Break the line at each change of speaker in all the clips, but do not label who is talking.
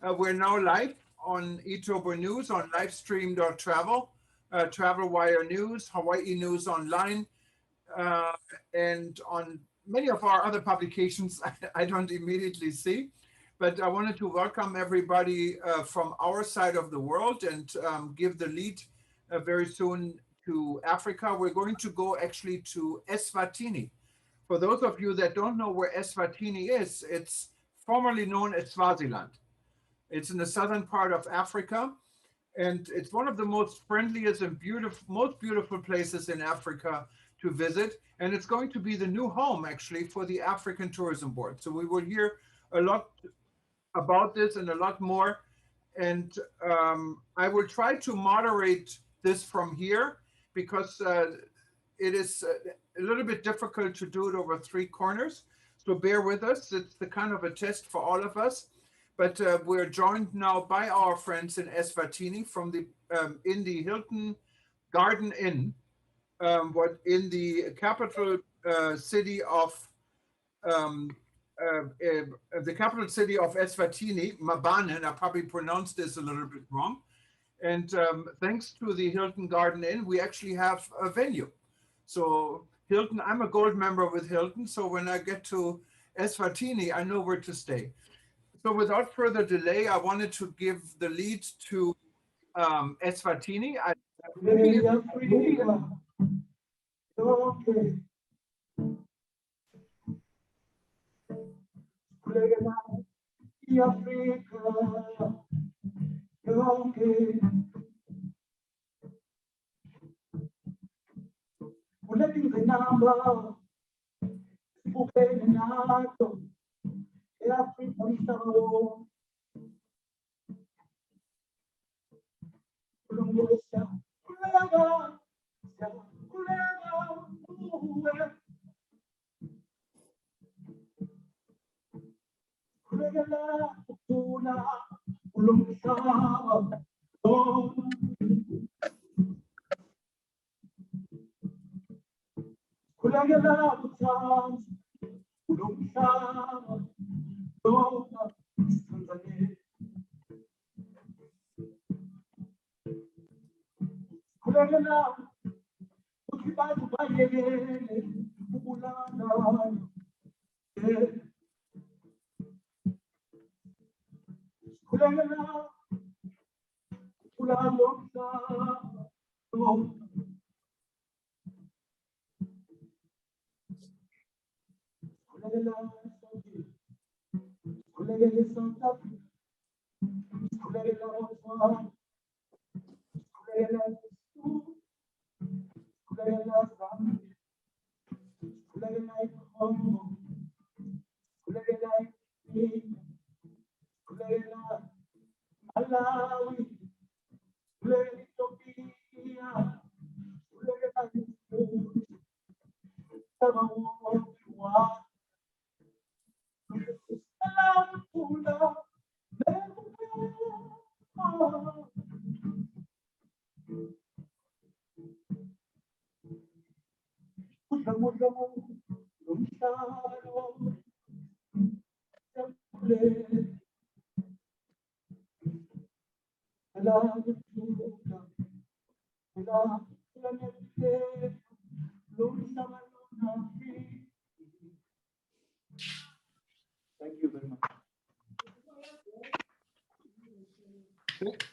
We're now live on Etober News on livestream.travel, Travel Wire News, Hawaii News Online, uh, and on many of our other publications I don't immediately see. But I wanted to welcome everybody from our side of the world and give the lead very soon to Africa. We're going to go actually to Eswatini. For those of you that don't know where Eswatini is, it's formerly known as Swaziland. It's in the southern part of Africa, and it's one of the most friendliest and most beautiful places in Africa to visit. And it's going to be the new home, actually, for the African Tourism Board. So we will hear a lot about this and a lot more. And I will try to moderate this from here because it is a little bit difficult to do it over three corners. So bear with us. It's the kind of a test for all of us. But we're joined now by our friends in Eswatini from the in the Hilton Garden Inn, what in the capital city of um, the capital city of Eswatini, Mabane, and I probably pronounced this a little bit wrong. And thanks to the Hilton Garden Inn, we actually have a venue. So Hilton, I'm a gold member with Hilton, so when I get to Eswatini, I know where to stay. So without further delay, I wanted to give the lead to Eswatini.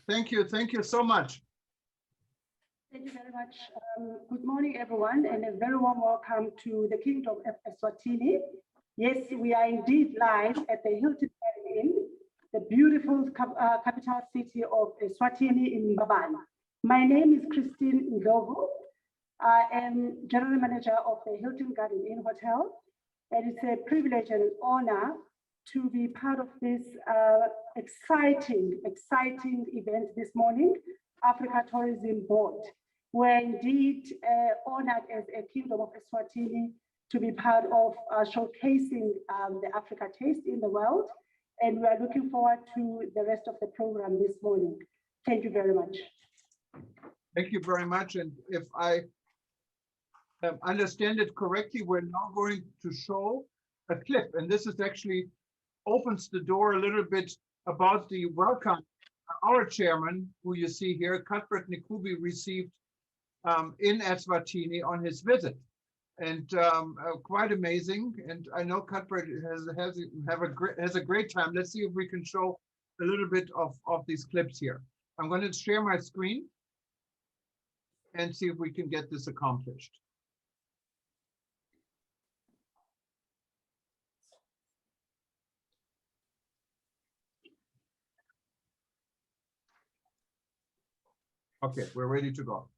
Thank you so much.
Thank you very much. Good morning, everyone, and a very warm welcome to the Kingdom of Eswatini. Yes, we are indeed live at the Hilton Garden Inn, the beautiful capital city of Eswatini in Mabane. My name is Christine Ndlovu. I am General Manager of the Hilton Garden Inn Hotel, and it's a privilege and an honor to be part of this exciting event this morning, Africa Tourism Board. We're indeed honored as a Kingdom of Eswatini to be part of showcasing the Africa taste in the world. And we are looking forward to the rest of the program this morning. Thank you very much.
Thank you very much. And if I understand it correctly, we're now going to show a clip. And this is actually opens the door a little bit about the welcome our chairman, who you see here, Cuthbert Nkubi, received in Eswatini on his visit, and quite amazing. And I know Cuthbert has a great time. Let's see if we can show a little bit of these clips here. I'm going to share my screen and see if we can get this accomplished. Okay, we're ready to go.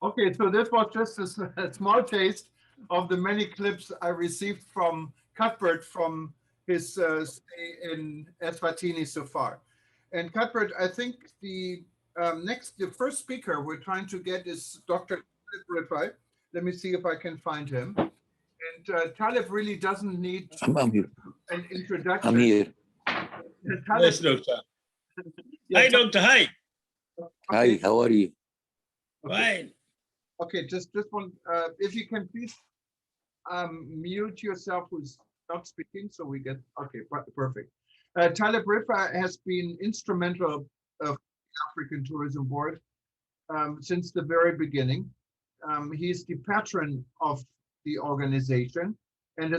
Okay, so this was just a small taste of the many clips I received from Cuthbert from his stay in Eswatini so far. And Cuthbert, I think the the first speaker we're trying to get is Dr. Taleb. Let me see if I can find him. And Taleb really doesn't need
I'm here.
an introduction.
I'm here.
Yes, doctor.
Yeah,
Hi, doctor. Hi.
Hi, how are you?
Fine.
Okay, just one. If you can please mute yourself who's not speaking, so we get okay, perfect. Taleb Rifa has been instrumental of the African Tourism Board since the very beginning. He's the patron of the organization, and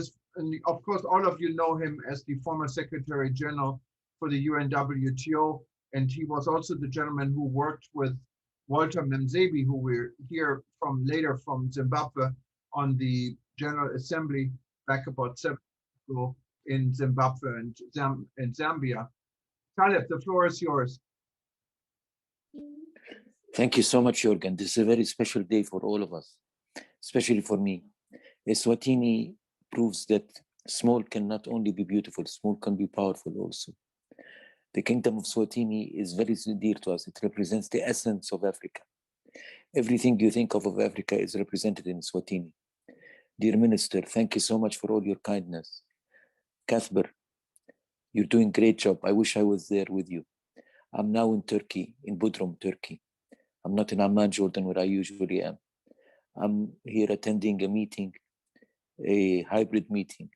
of course, all of you know him as the former Secretary General for the UNWTO, and he was also the gentleman who worked with Walter Memzebi, who we're here from later from Zimbabwe, on the General Assembly back about 7 years ago in Zimbabwe and Zambia. Taleb, the floor is yours.
Thank you so much, Jorgen. This is a very special day for all of us, especially for me. Eswatini proves that small can not only be beautiful, small can be powerful also. The Kingdom of Swatini is very dear to us. It represents the essence of Africa. Everything you think of Africa is represented in Swatini. Dear Minister, thank you so much for all your kindness. Cuthbert, you're doing a great job. I wish I was there with you. I'm now in Turkey, in Bodrum, Turkey. I'm not in Amman, Jordan, where I usually am. I'm here attending a meeting, a hybrid meeting,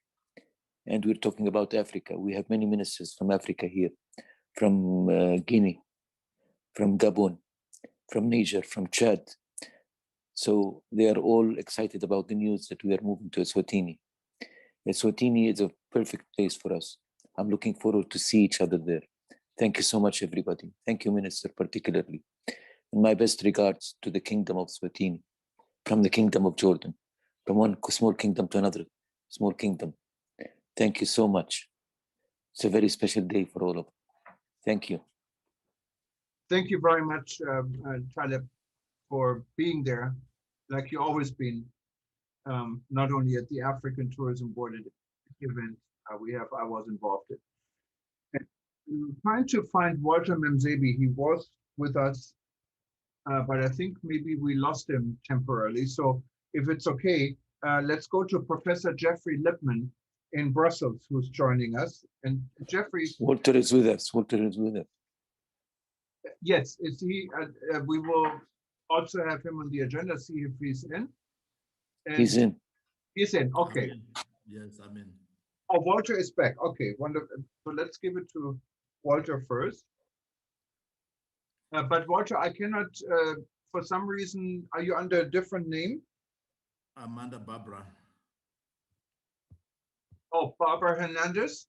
and we're talking about Africa. We have many ministers from Africa here, from Guinea, from Gabon, from Niger, from Chad. So they are all excited about the news that we are moving to Eswatini. Eswatini is a perfect place for us. I'm looking forward to see each other there. Thank you so much, everybody. Thank you, Minister, particularly. And my best regards to the Kingdom of Swatini, from the Kingdom of Jordan, from one small kingdom to another small kingdom. Thank you so much. It's a very special day for all of us. Thank you.
Thank you very much, Taleb, for being there, like you always been, not only at the African Tourism Board event I was involved in. I'm trying to find Walter Memzebi. He was with us, but I think maybe we lost him temporarily. So if it's okay, let's go to Professor Jeffrey Lipman in Brussels, who's joining us. And Jeffrey—
Walter is with us. Walter is with us.
Yes, is he? We will also have him on the agenda, see if he's in. And
He's in.
He's in, okay.
Yes, I'm in.
Oh, Walter is back. Okay, wonderful. So let's give it to Walter first. But Walter, I cannot, for some reason, are you under a different name?
Amanda Barbara.
Oh, Barbara Hernandez?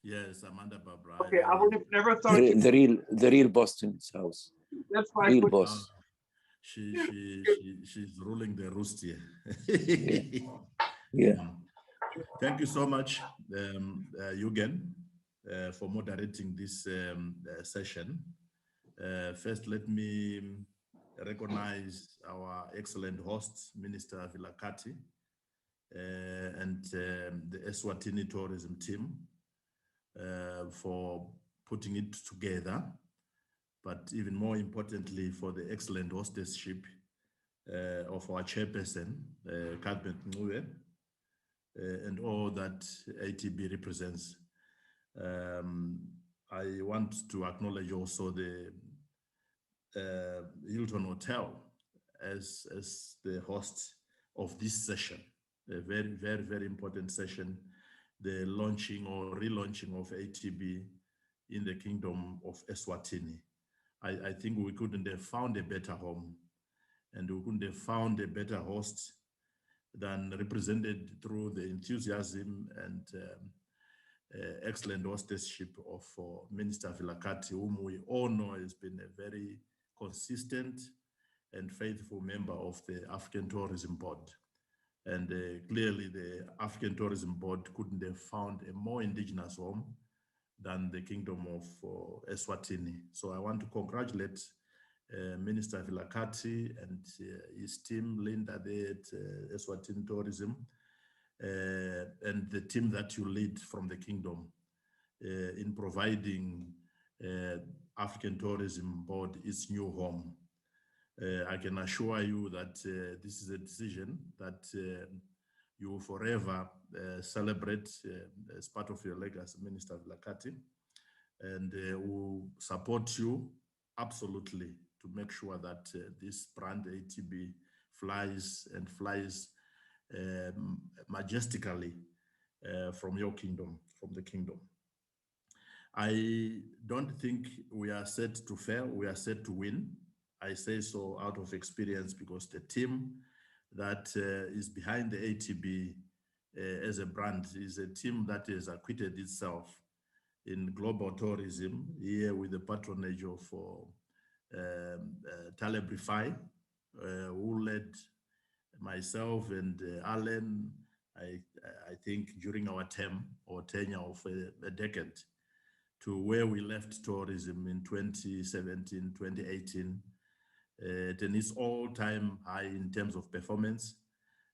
Yes, Amanda Barbara.
Okay, I would have never thought.
The real Boston's house.
That's why.
Real boss.
She's ruling the roost here.
Yeah.
Thank you so much, Eugen, for moderating this session. First, let me recognize our excellent host, Minister Vilakati, and the Eswatini tourism team for putting it together, but even more importantly, for the excellent hostessship of our chairperson, Cuthbert Ncube, and all that ATB represents. I want to acknowledge also the Hilton Hotel as the host of this session, a very, very, very important session, the launching or relaunching of ATB in the Kingdom of Eswatini. I think we couldn't have found a better home, and we couldn't have found a better host than represented through the enthusiasm and excellent hostessship of Minister Vilakati, whom we all know has been a very consistent and faithful member of the African Tourism Board. And clearly the African Tourism Board couldn't have found a more indigenous home than the Kingdom of Eswatini. So I want to congratulate Minister Vilakati and his team, Linda there at Eswatini Tourism, and the team that you lead from the Kingdom in providing African Tourism Board its new home. I can assure you that this is a decision that you will forever celebrate as part of your legacy, Minister Vilakati, and will support you absolutely to make sure that this brand ATB flies and flies majestically from your kingdom, from the Kingdom. I don't think we are set to fail, we are set to win. I say so out of experience because the team that is behind the ATB as a brand is a team that has acquitted itself in global tourism here with the patronage of Cele, who led myself and Alan, I think during our term or tenure of a decade, to where we left tourism in 2017, 2018, at its all-time high in terms of performance.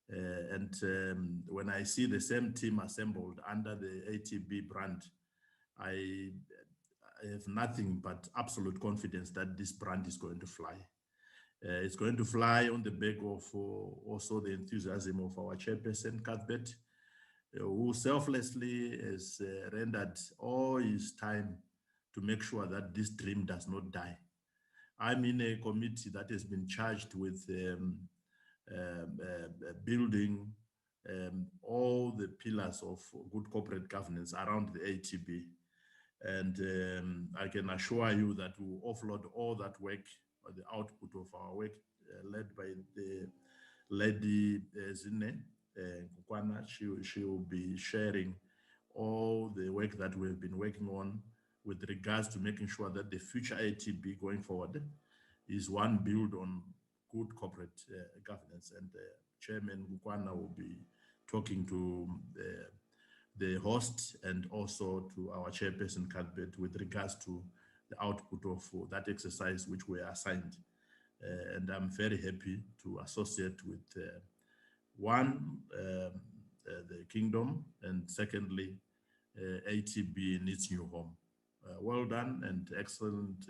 When I see the same team assembled under the ATB brand, I have nothing but absolute confidence that this brand is going to fly. It's going to fly on the back of also the enthusiasm of our chairperson, Cuthbert, who selflessly has rendered all his time to make sure that this dream does not die. I'm in a committee that has been charged with building all the pillars of good corporate governance around the ATB. And I can assure you that we will offload all that work, or the output of our work, led by the lady Zine Kukwana. She will be sharing all the work that we've been working on with regards to making sure that the future ATB going forward is one built on good corporate governance. And Chairman Kukwana will be talking to the host and also to our chairperson Cuthbert with regards to the output of that exercise which we are assigned. And I'm very happy to associate with one, the Kingdom, and secondly, ATB in its new home. Well done and excellent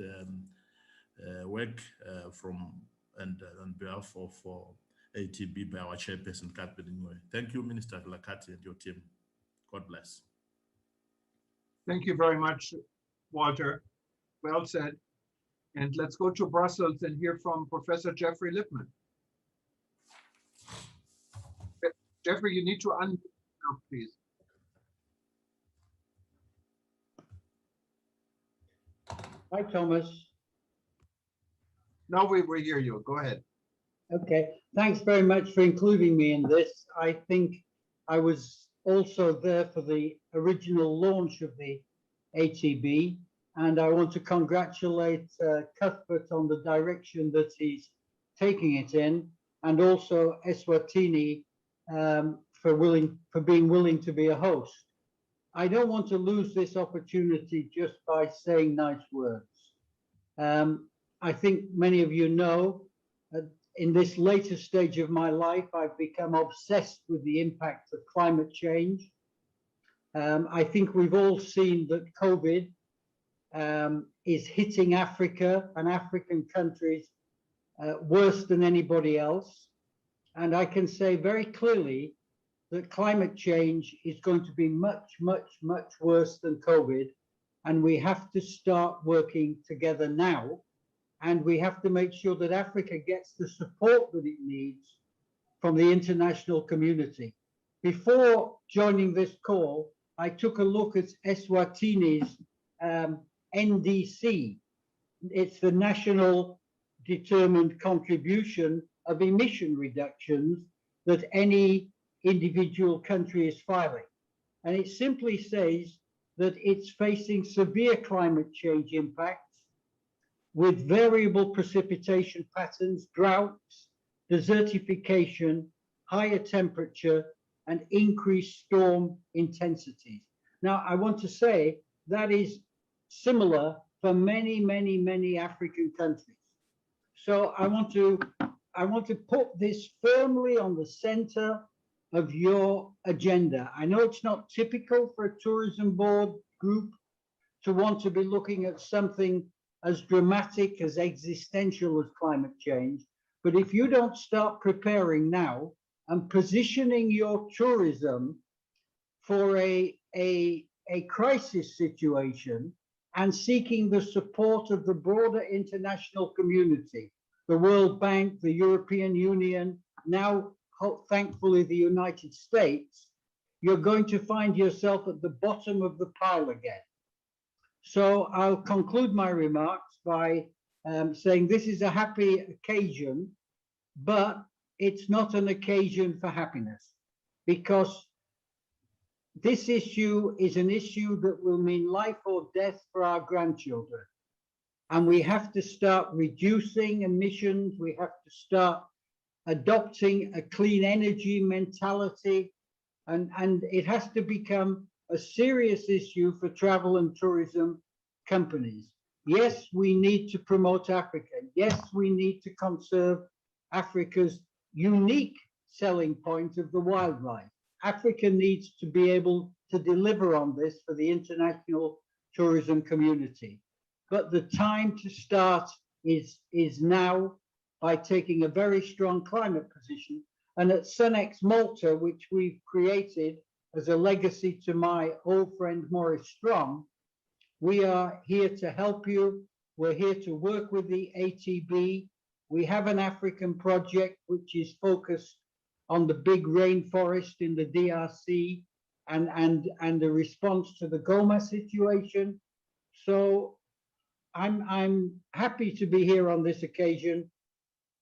work on behalf of ATB by our chairperson Cuthbert. Thank you, Minister Vilakazi and your team. God bless.
Thank you very much, Walter. Well said. And let's go to Brussels and hear from Professor Jeffrey Lippman. Jeffrey, you need to unmute now, please.
Hi, Thomas.
Now we hear you. Go ahead.
Okay, thanks very much for including me in this. I think I was also there for the original launch of the ATB, and I want to congratulate Cuthbert on the direction that he's taking it in, and also Eswatini for being willing to be a host. I don't want to lose this opportunity just by saying nice words. I think many of you know, in this later stage of my life, I've become obsessed with the impact of climate change. I think we've all seen that COVID is hitting Africa and African countries worse than anybody else. And I can say very clearly that climate change is going to be much, much, much worse than COVID. And we have to start working together now. And we have to make sure that Africa gets the support that it needs from the international community. Before joining this call, I took a look at Eswatini's NDC. It's the National Determined Contribution of Emission Reductions that any individual country is filing. And it simply says that it's facing severe climate change impacts with variable precipitation patterns, droughts, desertification, higher temperature, and increased storm intensities. Now, I want to say that is similar for many, many, many African countries. So I want to put this firmly on the center of your agenda. I know it's not typical for a tourism board group to want to be looking at something as dramatic, as existential as climate change. But if you don't start preparing now and positioning your tourism for a crisis situation and seeking the support of the broader international community, the World Bank, the European Union, now thankfully the United States, you're going to find yourself at the bottom of the pile again. So I'll conclude my remarks by saying this is a happy occasion, but it's not an occasion for happiness, because this issue is an issue that will mean life or death for our grandchildren. And we have to start reducing emissions. We have to start adopting a clean energy mentality. And it has to become a serious issue for travel and tourism companies. Yes, we need to promote Africa. Yes, we need to conserve Africa's unique selling point of the wildlife. Africa needs to be able to deliver on this for the international tourism community. But the time to start is now, by taking a very strong climate position. And at Sunex Malta, which we've created as a legacy to my old friend Maurice Strong, we are here to help you. We're here to work with the ATB. We have an African project which is focused on the big rainforest in the DRC and the response to the Goma situation. So I'm happy to be here on this occasion,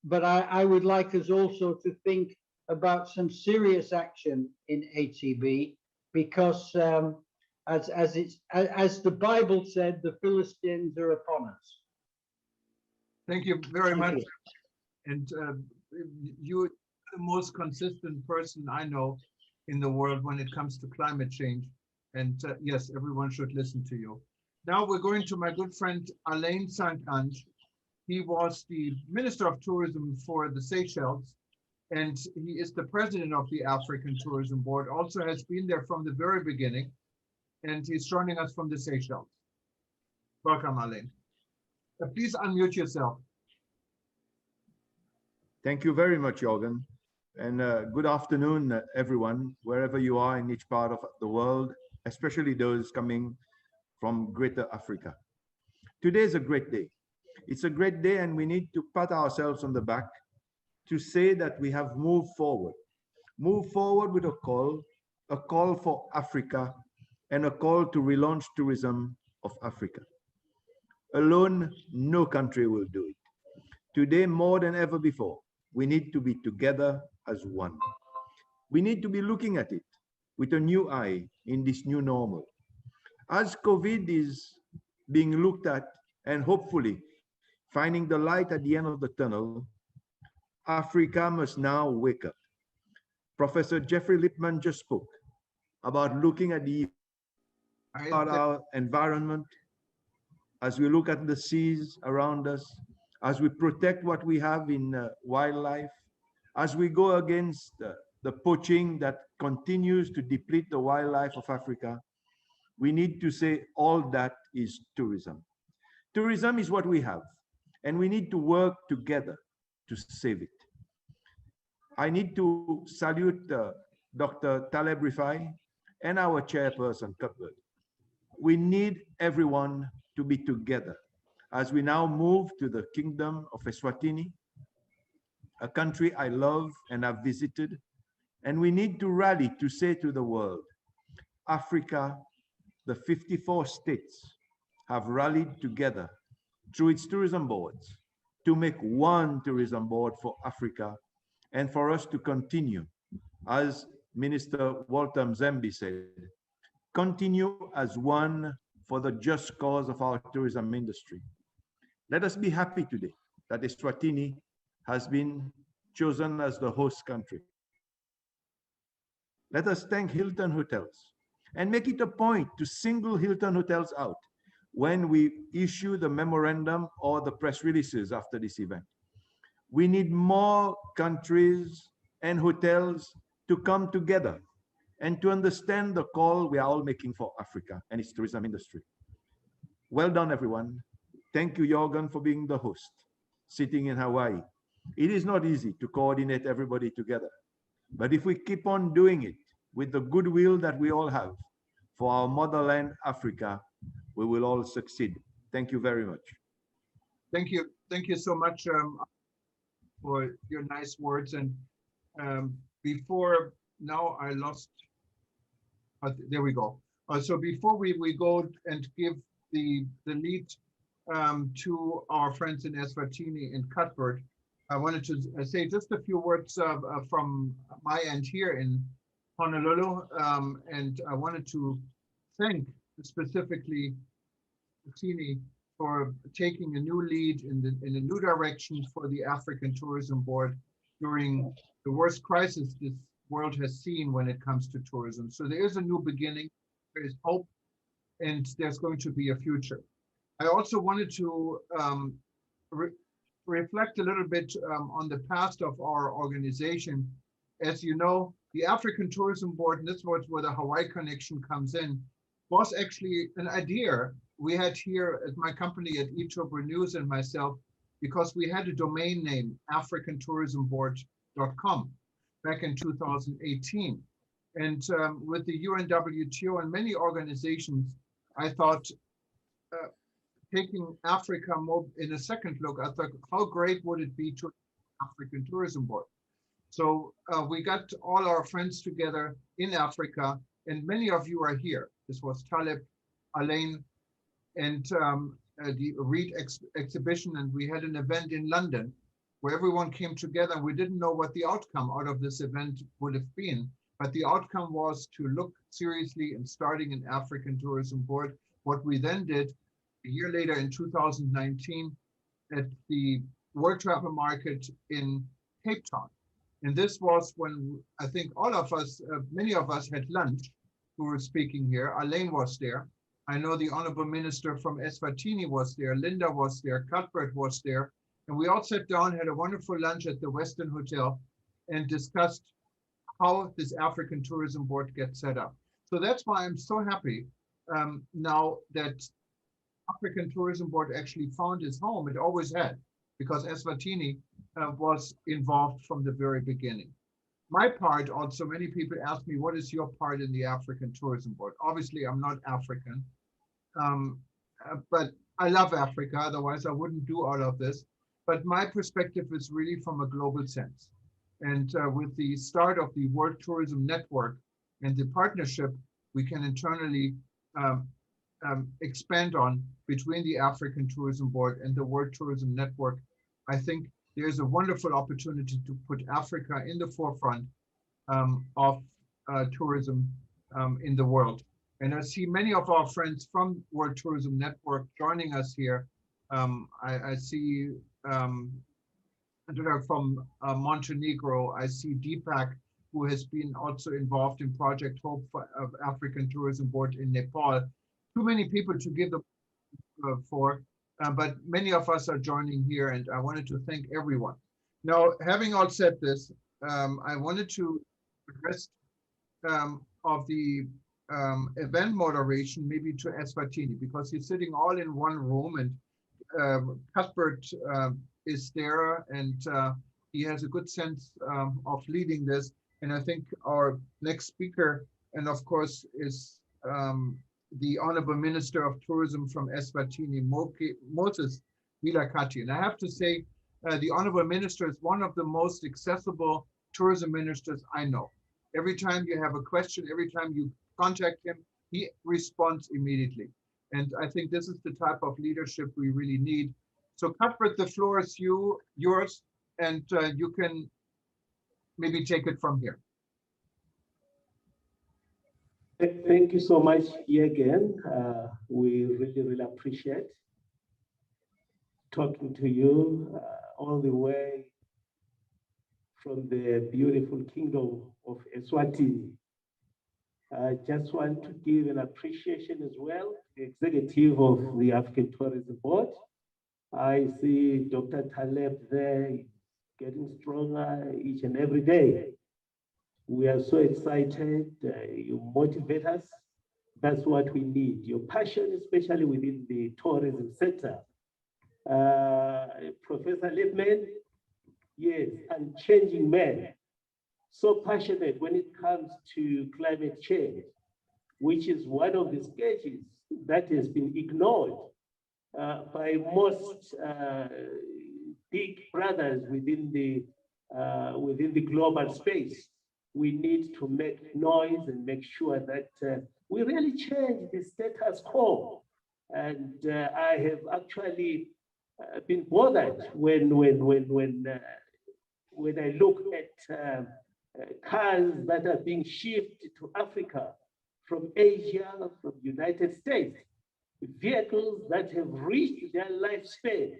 but I would like us also to think about some serious action in ATB, because as the Bible said, the Philistines are upon us.
Thank you very
Thank
much.
you.
And you're the most consistent person I know in the world when it comes to climate change. And yes, everyone should listen to you. Now we're going to my good friend Alain Saint-Ange. He was the Minister of Tourism for the Seychelles, and he is the president of the African Tourism Board, also has been there from the very beginning, and he's joining us from the Seychelles. Welcome, Alain. Please unmute yourself.
Thank you very much, Jorgen. And good afternoon, everyone, wherever you are in each part of the world, especially those coming from Greater Africa. Today is a great day. It's a great day, and we need to pat ourselves on the back to say that we have moved forward with a call for Africa, and a call to relaunch tourism of Africa. Alone, no country will do it. Today, more than ever before, we need to be together as one. We need to be looking at it with a new eye in this new normal. As COVID is being looked at and hopefully finding the light at the end of the tunnel, Africa must now wake up. Professor Jeffrey Lippman just spoke about looking at our environment, as we look at the seas around us, as we protect what we have in wildlife, as we go against the poaching that continues to deplete the wildlife of Africa. We need to say all that is tourism. Tourism is what we have, and we need to work together to save it. I need to salute Dr. Taleb Rifai and our chairperson, Cuthbert. We need everyone to be together as we now move to the Kingdom of Eswatini, a country I love and have visited. And we need to rally to say to the world, Africa, the 54 states have rallied together through its tourism boards to make one tourism board for Africa, and for us to continue, as Minister Walter Mzembe said, continue as one for the just cause of our tourism industry. Let us be happy today that Eswatini has been chosen as the host country. Let us thank Hilton Hotels and make it a point to single Hilton Hotels out when we issue the memorandum or the press releases after this event. We need more countries and hotels to come together and to understand the call we are all making for Africa and its tourism industry. Well done, everyone. Thank you, Jorgen, for being the host, sitting in Hawaii. It is not easy to coordinate everybody together, but if we keep on doing it with the goodwill that we all have for our motherland, Africa, we will all succeed. Thank you very much.
Thank you. Thank you so much for your nice words. And before now, I lost, there we go. So before we go and give the lead to our friends in Eswatini and Cuthbert, I wanted to say just a few words from my end here in Honolulu, and I wanted to thank specifically Eswatini for taking a new lead in a new direction for the African Tourism Board during the worst crisis this world has seen when it comes to tourism. So there is a new beginning, there is hope, and there's going to be a future. I also wanted to reflect a little bit on the past of our organization. As you know, the African Tourism Board, and this was where the Hawaii connection comes in, was actually an idea we had here at my company at Etober News and myself, because we had a domain name, africantourismboard.com, back in 2018. And with the UNWTO and many organizations, I thought, taking Africa more in a second look, I thought, how great would it be to African Tourism Board? So we got all our friends together in Africa, and many of you are here. This was Taleb, Alain, and the READ exhibition, and we had an event in London where everyone came together. We didn't know what the outcome out of this event would have been, but the outcome was to look seriously in starting an African Tourism Board. What we then did a year later in 2019 at the World Travel Market in Cape Town. And this was when I think all of us, many of us had lunch who were speaking here. Alain was there. I know the Honorable Minister from Eswatini was there. Linda was there. Cuthbert was there. And we all sat down, had a wonderful lunch at the Western Hotel and discussed how this African Tourism Board gets set up. So that's why I'm so happy now that African Tourism Board actually found its home. It always had, because Eswatini was involved from the very beginning. My part also, many people ask me, what is your part in the African Tourism Board? Obviously, I'm not African, but I love Africa, otherwise I wouldn't do all of this. But my perspective is really from a global sense. And with the start of the World Tourism Network and the partnership we can internally expand on between the African Tourism Board and the World Tourism Network, I think there's a wonderful opportunity to put Africa in the forefront of tourism in the world. And I see many of our friends from World Tourism Network joining us here. I see from Montenegro, I see Deepak, who has been also involved in Project Hope of African Tourism Board in Nepal. Too many people to give the for, but many of us are joining here, and I wanted to thank everyone. Now, having all said this, I wanted to address of the event moderation maybe to Eswatini, because he's sitting all in one room, and Cuthbert is there, and he has a good sense of leading this. And I think our next speaker, and of course, is the Honorable Minister of Tourism from Eswatini, Moses Vilakati. And I have to say, the Honorable Minister is one of the most accessible tourism ministers I know. Every time you have a question, every time you contact him, he responds immediately. And I think this is the type of leadership we really need. So Cuthbert, the floor is yours, and you can maybe take it from here.
Thank you so much here again. We really appreciate talking to you all the way from the beautiful kingdom of Eswatini. I just want to give an appreciation as well to the executive of the African Tourism Board. I see Dr. Taleb there getting stronger each and every day. We are so excited. You motivate us. That's what we need. Your passion, especially within the tourism sector. Professor Lippman, yes, and changing man. So passionate when it comes to climate change, which is one of the stages that has been ignored by most big brothers within the global space. We need to make noise and make sure that we really change the status quo And I have actually been bothered when I look at cars that are being shipped to Africa from Asia, from the United States, vehicles that have reached their lifespan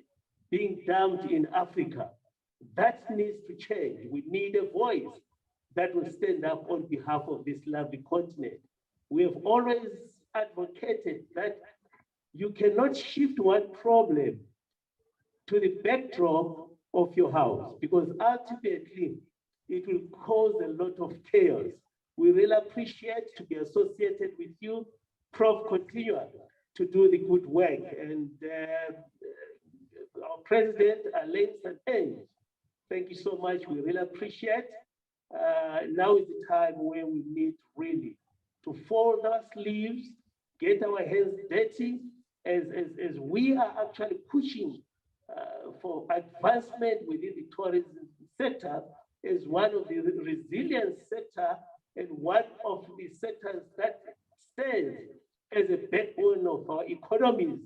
being dumped in Africa. That needs to change. We need a voice that will stand up on behalf of this lovely continent. We have always advocated that you cannot shift one problem to the backdrop of your house, because ultimately it will cause a lot of chaos. We really appreciate to be associated with you, Prof. Continua, to do the good work. And our president, Alain Santen, thank you so much. We really appreciate. Now is the time where we need really to fold our sleeves, get our hands dirty, as we are actually pushing for advancement within the tourism sector as one of the resilient sector and one of the sectors that stands as a backbone of our economies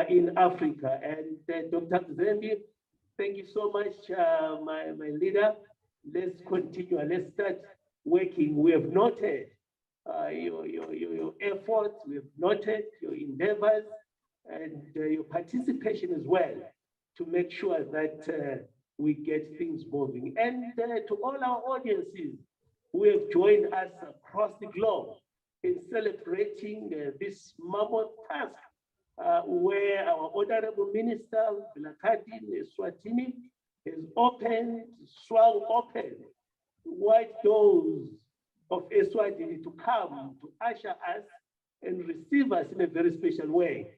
in Africa. And Dr. Zembi, thank you so much, my leader. Let's continue and let's start working. We have noted your efforts, we have noted your endeavors and your participation as well to make sure that we get things moving. And to all our audiences who have joined us across the globe in celebrating this mammoth task where our Honorable Minister, Vilakazi Eswatini, has swung open wide doors of Eswatini to come to usher us and receive us in a very special way.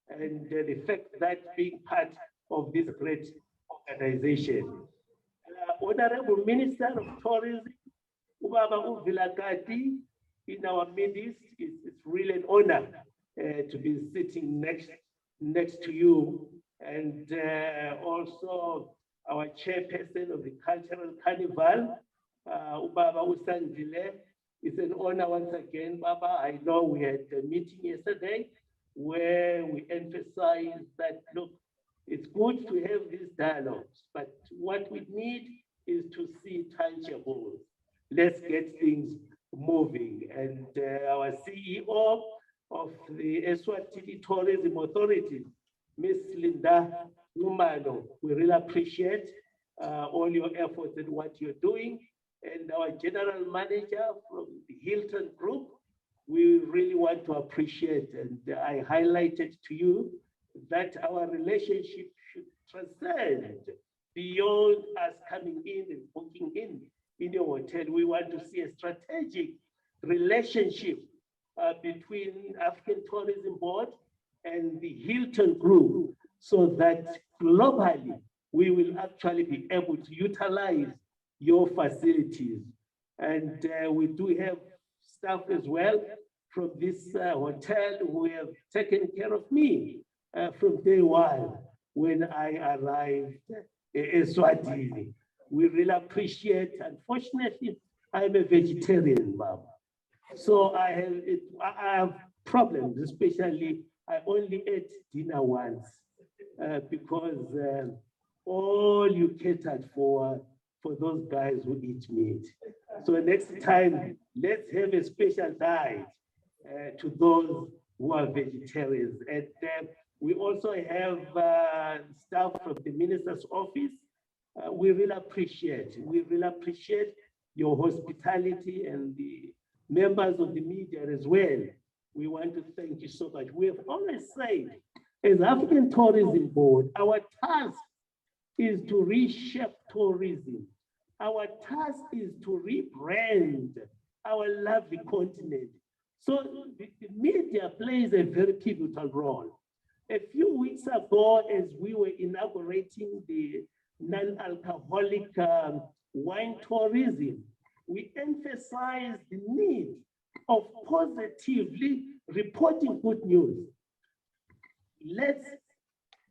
And the fact that being part of this great organization. Honorable Minister of Tourism, Ubaba Vilakazi, in our midst, it's really an honor to be sitting next to you. And also our chairperson of the Cultural Carnival, Ubaba Usandile. It's an honor once again, Baba. I know we had a meeting yesterday where we emphasized that, look, it's good to have these dialogues, but what we need is to see tangible. Let's get things moving. And our CEO of the Eswatini Tourism Authority, Miss Linda Numano, we really appreciate all your efforts and what you're doing. And our general manager from the Hilton Group, we really want to appreciate, and I highlighted to you that our relationship should transcend beyond us coming in and booking in your hotel. We want to see a strategic relationship between African Tourism Board and the Hilton Group, so that globally we will actually be able to utilize your facilities. And we do have staff as well from this hotel who have taken care of me from day one when I arrived in Eswatini. We really appreciate. Unfortunately, I'm a vegetarian, Mom. So I have problems, especially I only ate dinner once because all you catered for those guys who eat meat. So next time, let's have a special diet to those who are vegetarians. And we also have staff from the minister's office. We really appreciate your hospitality, and the members of the media as well. We want to thank you so much. We have always said, as African Tourism Board, our task is to reshape tourism. Our task is to rebrand our lovely continent. So the media plays a very pivotal role. A few weeks ago, as we were inaugurating the non-alcoholic wine tourism, we emphasized the need of positively reporting good news. Let's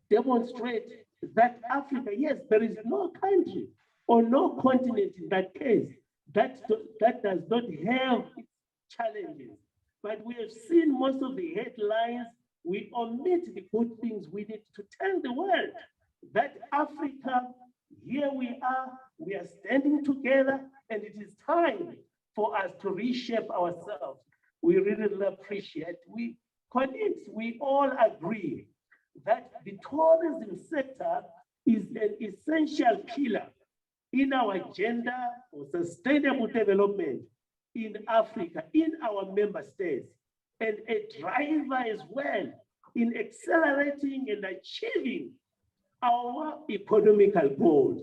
demonstrate that Africa, yes, there is no country or no continent in that case that does not have challenges. But we have seen most of the headlines we omit the good things. We need to tell the world that Africa, here we are standing together, and it is time for us to reshape ourselves. We really appreciate, colleagues, we all agree that the tourism sector is an essential pillar in our agenda for sustainable development in Africa, in our member states, and a driver as well in accelerating and achieving our economical goals.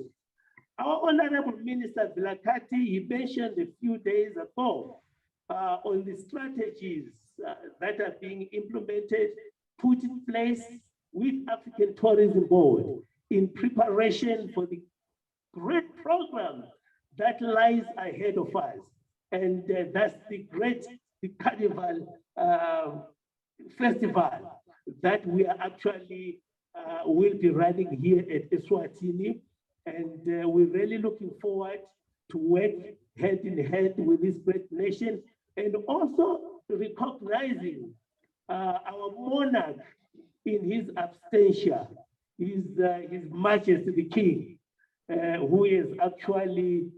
Our Honorable Minister Vilakati, he mentioned a few days ago on the strategies that are being implemented, put in place with African Tourism Board in preparation for the great program that lies ahead of us. And that's the Carnival Festival that we are actually will be running here at Eswatini. And we're really looking forward to work hand in hand with this great nation, and also recognizing our monarch in his absentia, His Majesty the King, who has actually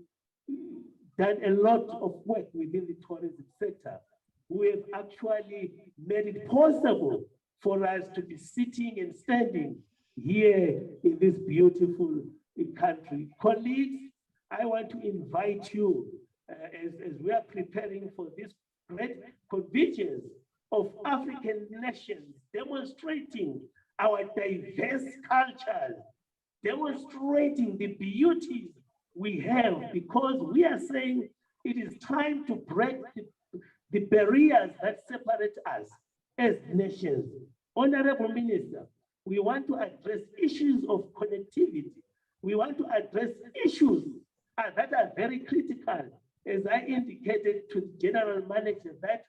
done a lot of work within the tourism sector, who have actually made it possible for us to be sitting and standing here in this beautiful country. Colleagues, I want to invite you as we are preparing for this great convergence of African nations, demonstrating our diverse cultures, demonstrating the beauties we have, because we are saying it is time to break the barriers that separate us as nations. Honorable Minister, we want to address issues of connectivity. We want to address issues that are very critical, as I indicated to the General Manager, that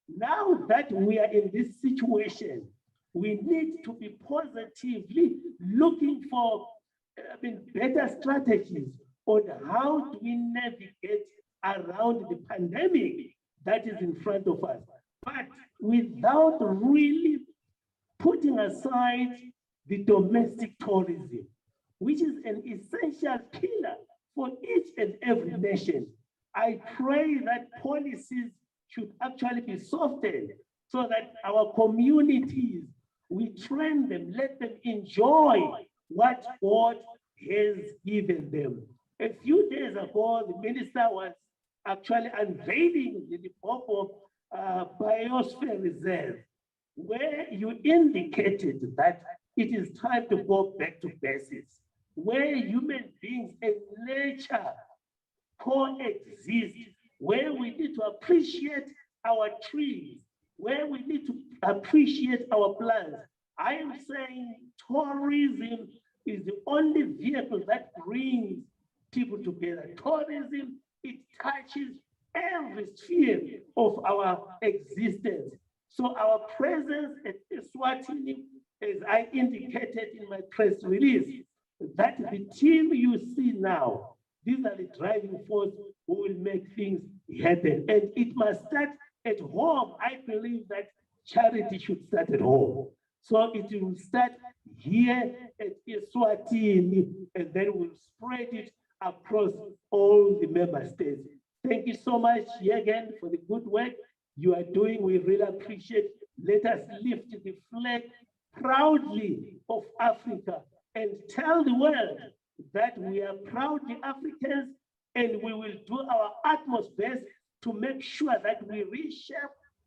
now that we are in this situation, we need to be positively looking for better strategies on how do we navigate around the pandemic that is in front of us, but without really putting aside the domestic tourism, which is an essential pillar for each and every nation. I pray that policies should actually be softened so that our communities, we train them, let them enjoy what God has given them. A few days ago, the minister was actually unveiling the Limpopo Biosphere Reserve, where you indicated that it is time to go back to basics, where human beings and nature coexist, where we need to appreciate our trees, where we need to appreciate our plants. I am saying tourism is the only vehicle that brings people together. Tourism, it touches every sphere of our existence. So our presence at Eswatini, as I indicated in my press release, that the team you see now, these are the driving force who will make things happen. And it must start at home. I believe that charity should start at home. So it will start here at Eswatini, and then we'll spread it across all the member states. Thank you so much again for the good work you are doing. We really appreciate. Let us lift the flag proudly of Africa and tell the world that we are proudly Africans, and we will do our utmost best to make sure that we reshape,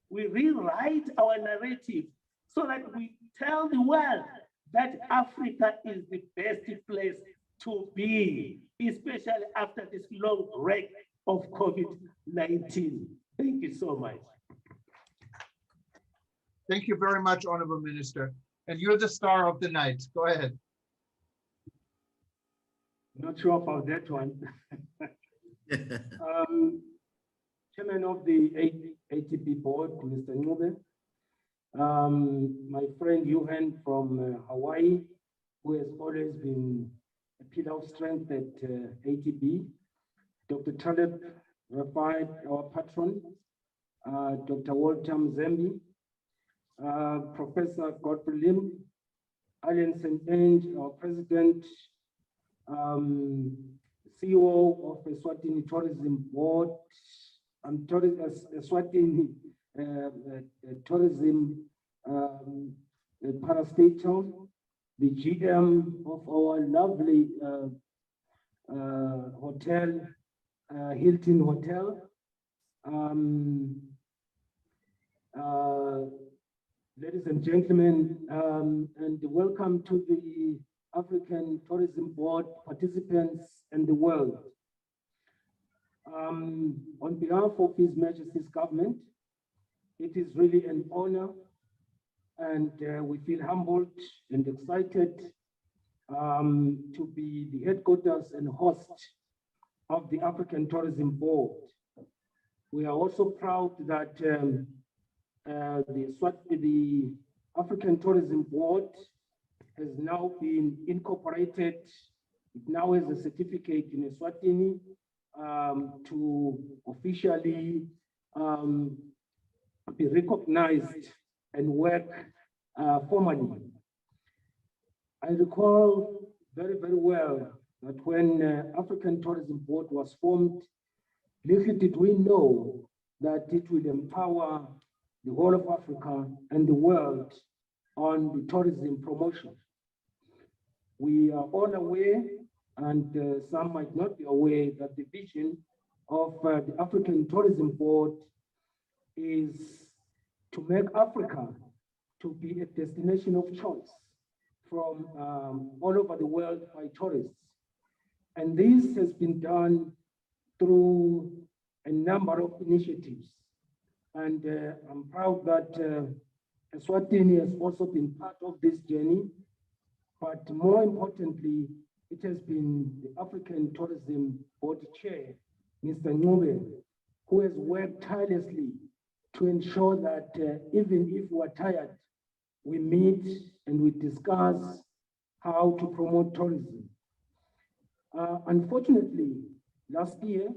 we rewrite our narrative so that we tell the world that Africa is the best place to be, especially after this long break of COVID-19. Thank you so much.
Thank you very much, Honorable Minister. And you're the star of the night. Go ahead.
Not sure about that one. Chairman of the ATP board, Mr. Ngube, my friend Johan from Hawaii, who has always been a pillar of strength at ATB, Dr. Taleb Rafai, our patron, Dr. Walter Mzembi, Professor Godfrey Lim, Allian St. Ange, our president, CEO of the Eswatini Tourism Board, Eswatini Tourism Parastatal, the GM of our lovely hotel, Hilton Hotel. Ladies and gentlemen, and welcome to the African Tourism Board participants and the world. On behalf of His Majesty's government, it is really an honor, and we feel humbled and excited to be the headquarters and host of the African Tourism Board. We are also proud that the African Tourism Board has now been incorporated. It now has a certificate in Eswatini to officially be recognized and work formally. I recall very, very well that when African Tourism Board was formed, little did we know that it will empower the whole of Africa and the world on the tourism promotion. We are all aware, and some might not be aware, that the vision of the African Tourism Board is to make Africa to be a destination of choice from all over the world by tourists. And this has been done through a number of initiatives. And I'm proud that Eswatini has also been part of this journey. But more importantly, it has been the African Tourism Board Chair, Mr. Ncube, who has worked tirelessly to ensure that even if we're tired, we meet and we discuss how to promote tourism. Unfortunately, last year,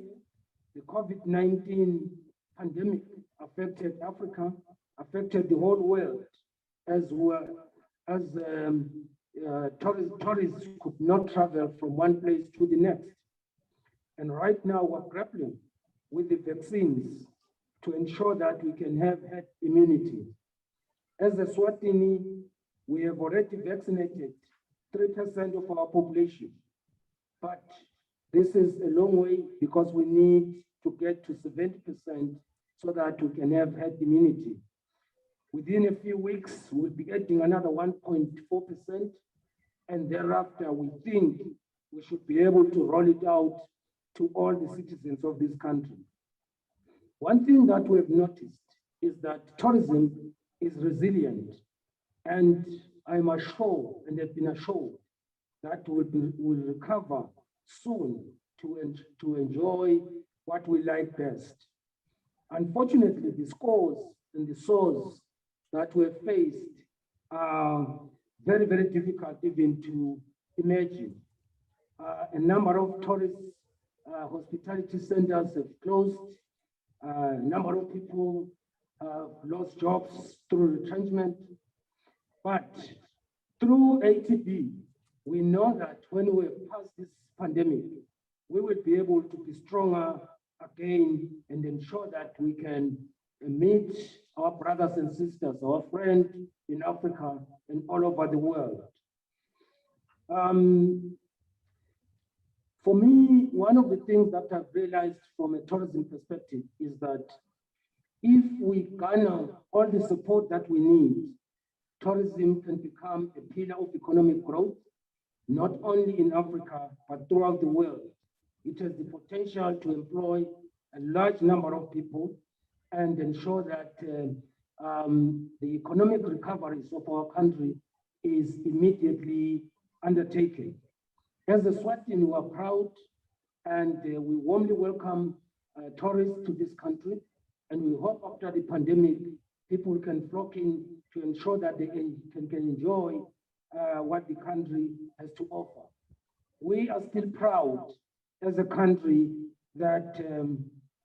the COVID-19 pandemic affected Africa, affected the whole world, as well as tourists could not travel from one place to the next. And right now we're grappling with the vaccines to ensure that we can have herd immunity. As a Eswatini, we have already vaccinated 3% of our population, but this is a long way because we need to get to 70% so that we can have herd immunity. Within a few weeks, we'll be adding another 1.4%, and thereafter, we think we should be able to roll it out to all the citizens of this country. One thing that we've noticed is that tourism is resilient, and I'm assured and have been assured that we'll recover soon to enjoy what we like best. Unfortunately, the scores and the sores that we've faced are very, very difficult even to imagine. A number of tourist hospitality centers have closed. A number of people lost jobs through retrenchment. But through ATB, we know that when we pass this pandemic, we will be able to be stronger again and ensure that we can meet our brothers and sisters, our friends in Africa and all over the world. For me, one of the things that I've realized from a tourism perspective is that if we garner all the support that we need, tourism can become a pillar of economic growth, not only in Africa, but throughout the world. It has the potential to employ a large number of people and ensure that the economic recoveries of our country is immediately undertaken. As a Eswatini, we are proud and we warmly welcome tourists to this country, and we hope after the pandemic, people can flock in to ensure that they can enjoy what the country has to offer. We are still proud as a country that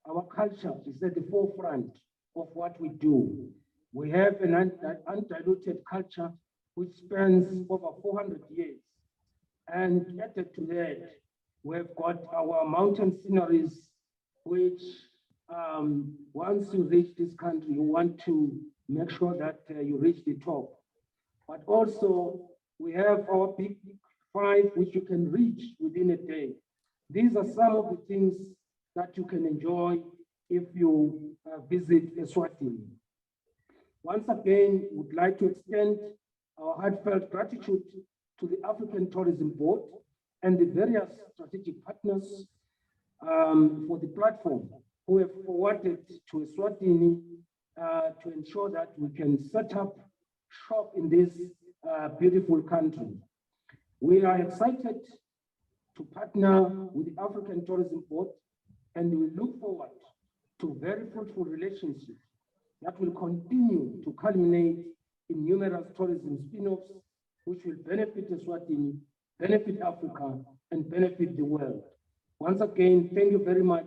our culture is at the forefront of what we do. We have an undiluted culture which spans over 400 years. And added to that, we've got our mountain sceneries, which once you reach this country, you want to make sure that you reach the top. But also, we have our big five, which you can reach within a day. These are some of the things that you can enjoy if you visit Eswatini. Once again, would like to extend our heartfelt gratitude to the African Tourism Board and the various strategic partners for the platform who have forwarded to Eswatini to ensure that we can set up shop in this beautiful country. We are excited to partner with the African Tourism Board, and we look forward to very fruitful relationships that will continue to culminate in numerous tourism spin-offs, which will benefit Eswatini, benefit Africa, and benefit the world. Once again, thank you very much.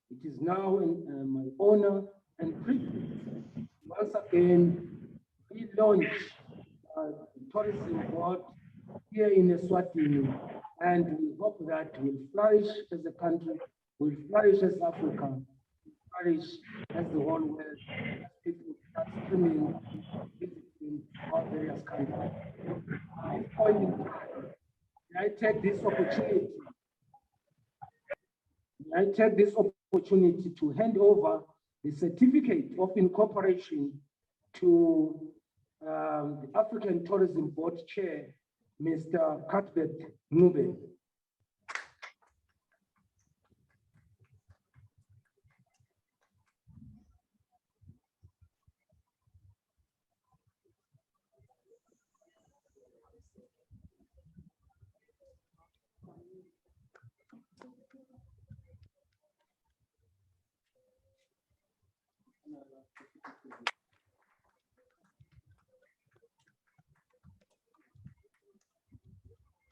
It is now my honor and privilege once again relaunch the tourism board here in Eswatini, and we hope that we'll flourish as a country, we'll flourish as Africa, we'll flourish as the whole world, as people start streaming, visiting our various countries. At this point in time, I take this opportunity to hand over the certificate of incorporation to the African Tourism Board Chair, Mr. Cuthbert Ngube.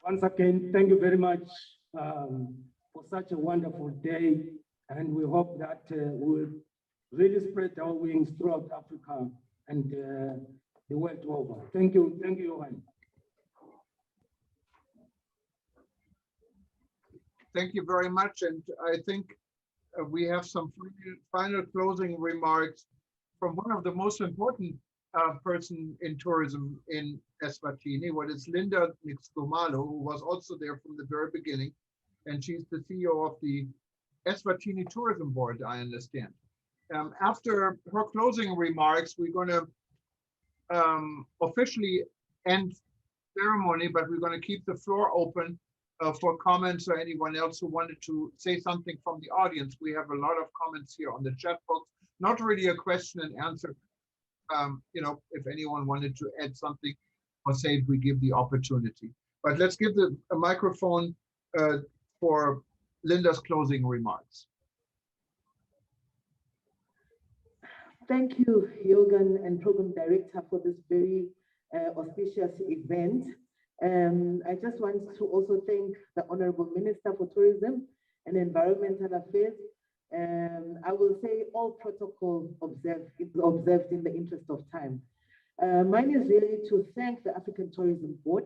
Once again, thank you very much for such a wonderful day, and we hope that we'll really spread our wings throughout Africa and the world over. Thank you, Johan.
Thank you very much, and I think we have some final closing remarks from one of the most important person in tourism in Eswatini, what is Linda Nixkumalo, who was also there from the very beginning, and she's the CEO of the Eswatini Tourism Board, I understand. After her closing remarks, we're going to officially end ceremony, but we're going to keep the floor open for comments or anyone else who wanted to say something from the audience. We have a lot of comments here on the chat box, not really a question and answer. You know, if anyone wanted to add something or say, we give the opportunity. But let's give a microphone for Linda's closing remarks.
Thank you, Jürgen and Program Director, for this very auspicious event. I just want to also thank the Honorable Minister for Tourism and Environmental Affairs. I will say all protocol observed in the interest of time. Mine is really to thank the African Tourism Board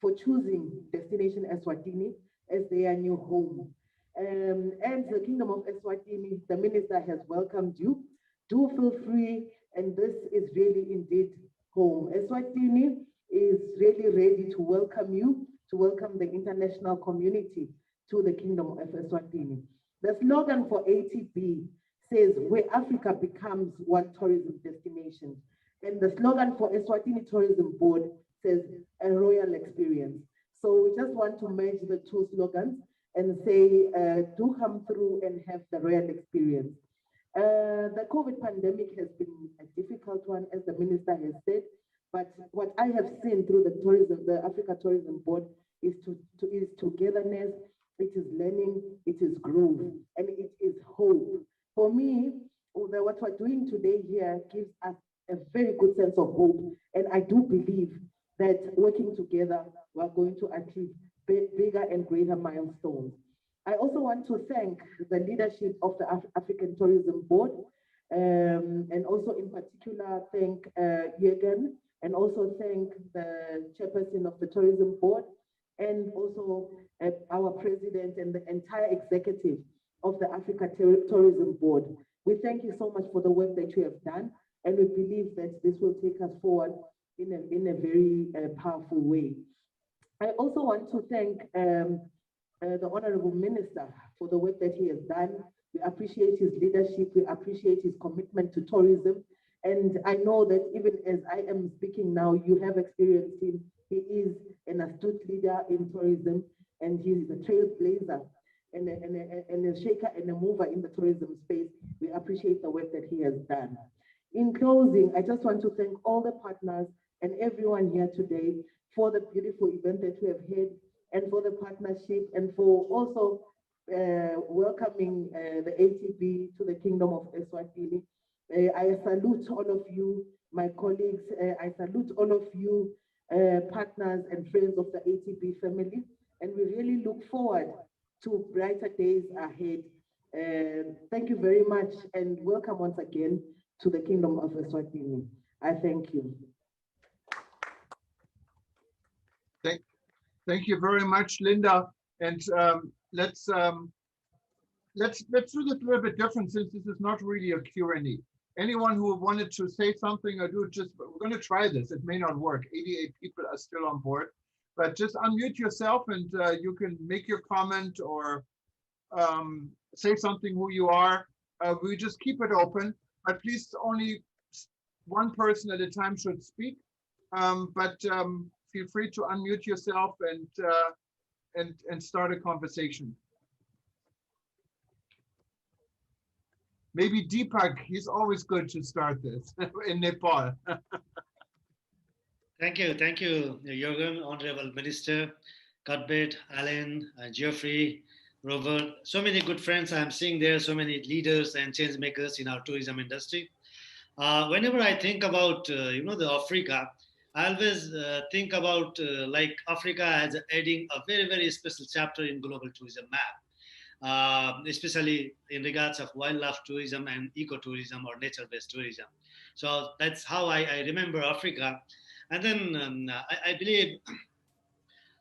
for choosing Destination Eswatini as their new home. And the Kingdom of Eswatini, the Minister has welcomed you. Do feel free, and this is really indeed home. Eswatini is really ready to welcome you, to welcome the international community to the Kingdom of Eswatini. The slogan for ATB says, where Africa becomes one tourism destination. And the slogan for Eswatini Tourism Board says, a royal experience. So we just want to merge the two slogans and say, do come through and have the royal experience. The COVID pandemic has been a difficult one, as the Minister has said, but what I have seen through the Africa Tourism Board is togetherness, it is learning, it is growth, and it is hope. For me, what we're doing today here gives us a very good sense of hope, and I do believe that working together, we're going to achieve bigger and greater milestones. I also want to thank the leadership of the African Tourism Board And also in particular, thank Jürgen, and also thank the chairperson of the tourism board, and also our president and the entire executive of the Africa Tourism Board. We thank you so much for the work that you have done, and we believe that this will take us forward in a very powerful way. I also want to thank the Honorable Minister for the work that he has done. We appreciate his leadership, we appreciate his commitment to tourism. And I know that even as I am speaking now, you have experienced him. He is an astute leader in tourism, and he's a trailblazer and a shaker and a mover in the tourism space. We appreciate the work that he has done. In closing, I just want to thank all the partners and everyone here today for the beautiful event that we have had, and for the partnership, and for also welcoming the ATB to the Kingdom of Eswatini. I salute all of you, my colleagues. I salute all of you, partners and friends of the ATB family, and we really look forward to brighter days ahead. Thank you very much, and welcome once again to the Kingdom of Eswatini. I thank you.
Thank you very much, Linda. And let's do this a little bit different, since this is not really a Q&A. Anyone who wanted to say something or do just, we're going to try this. It may not work. 88 people are still on board, but just unmute yourself and you can make your comment or say something who you are. We just keep it open, but please only one person at a time should speak. Feel free to unmute yourself and start a conversation. Maybe Deepak, he's always good to start this in Nepal.
Thank you, Jürgen, Honorable Minister, Cuthbert, Alan, Geoffrey, Robert. So many good friends I'm seeing there, so many leaders and change makers in our tourism industry. Whenever I think about, the Africa, I always think about like Africa as adding a very, very special chapter in global tourism map, especially in regards of wildlife tourism and ecotourism or nature-based tourism. So that's how I remember Africa. And then I believe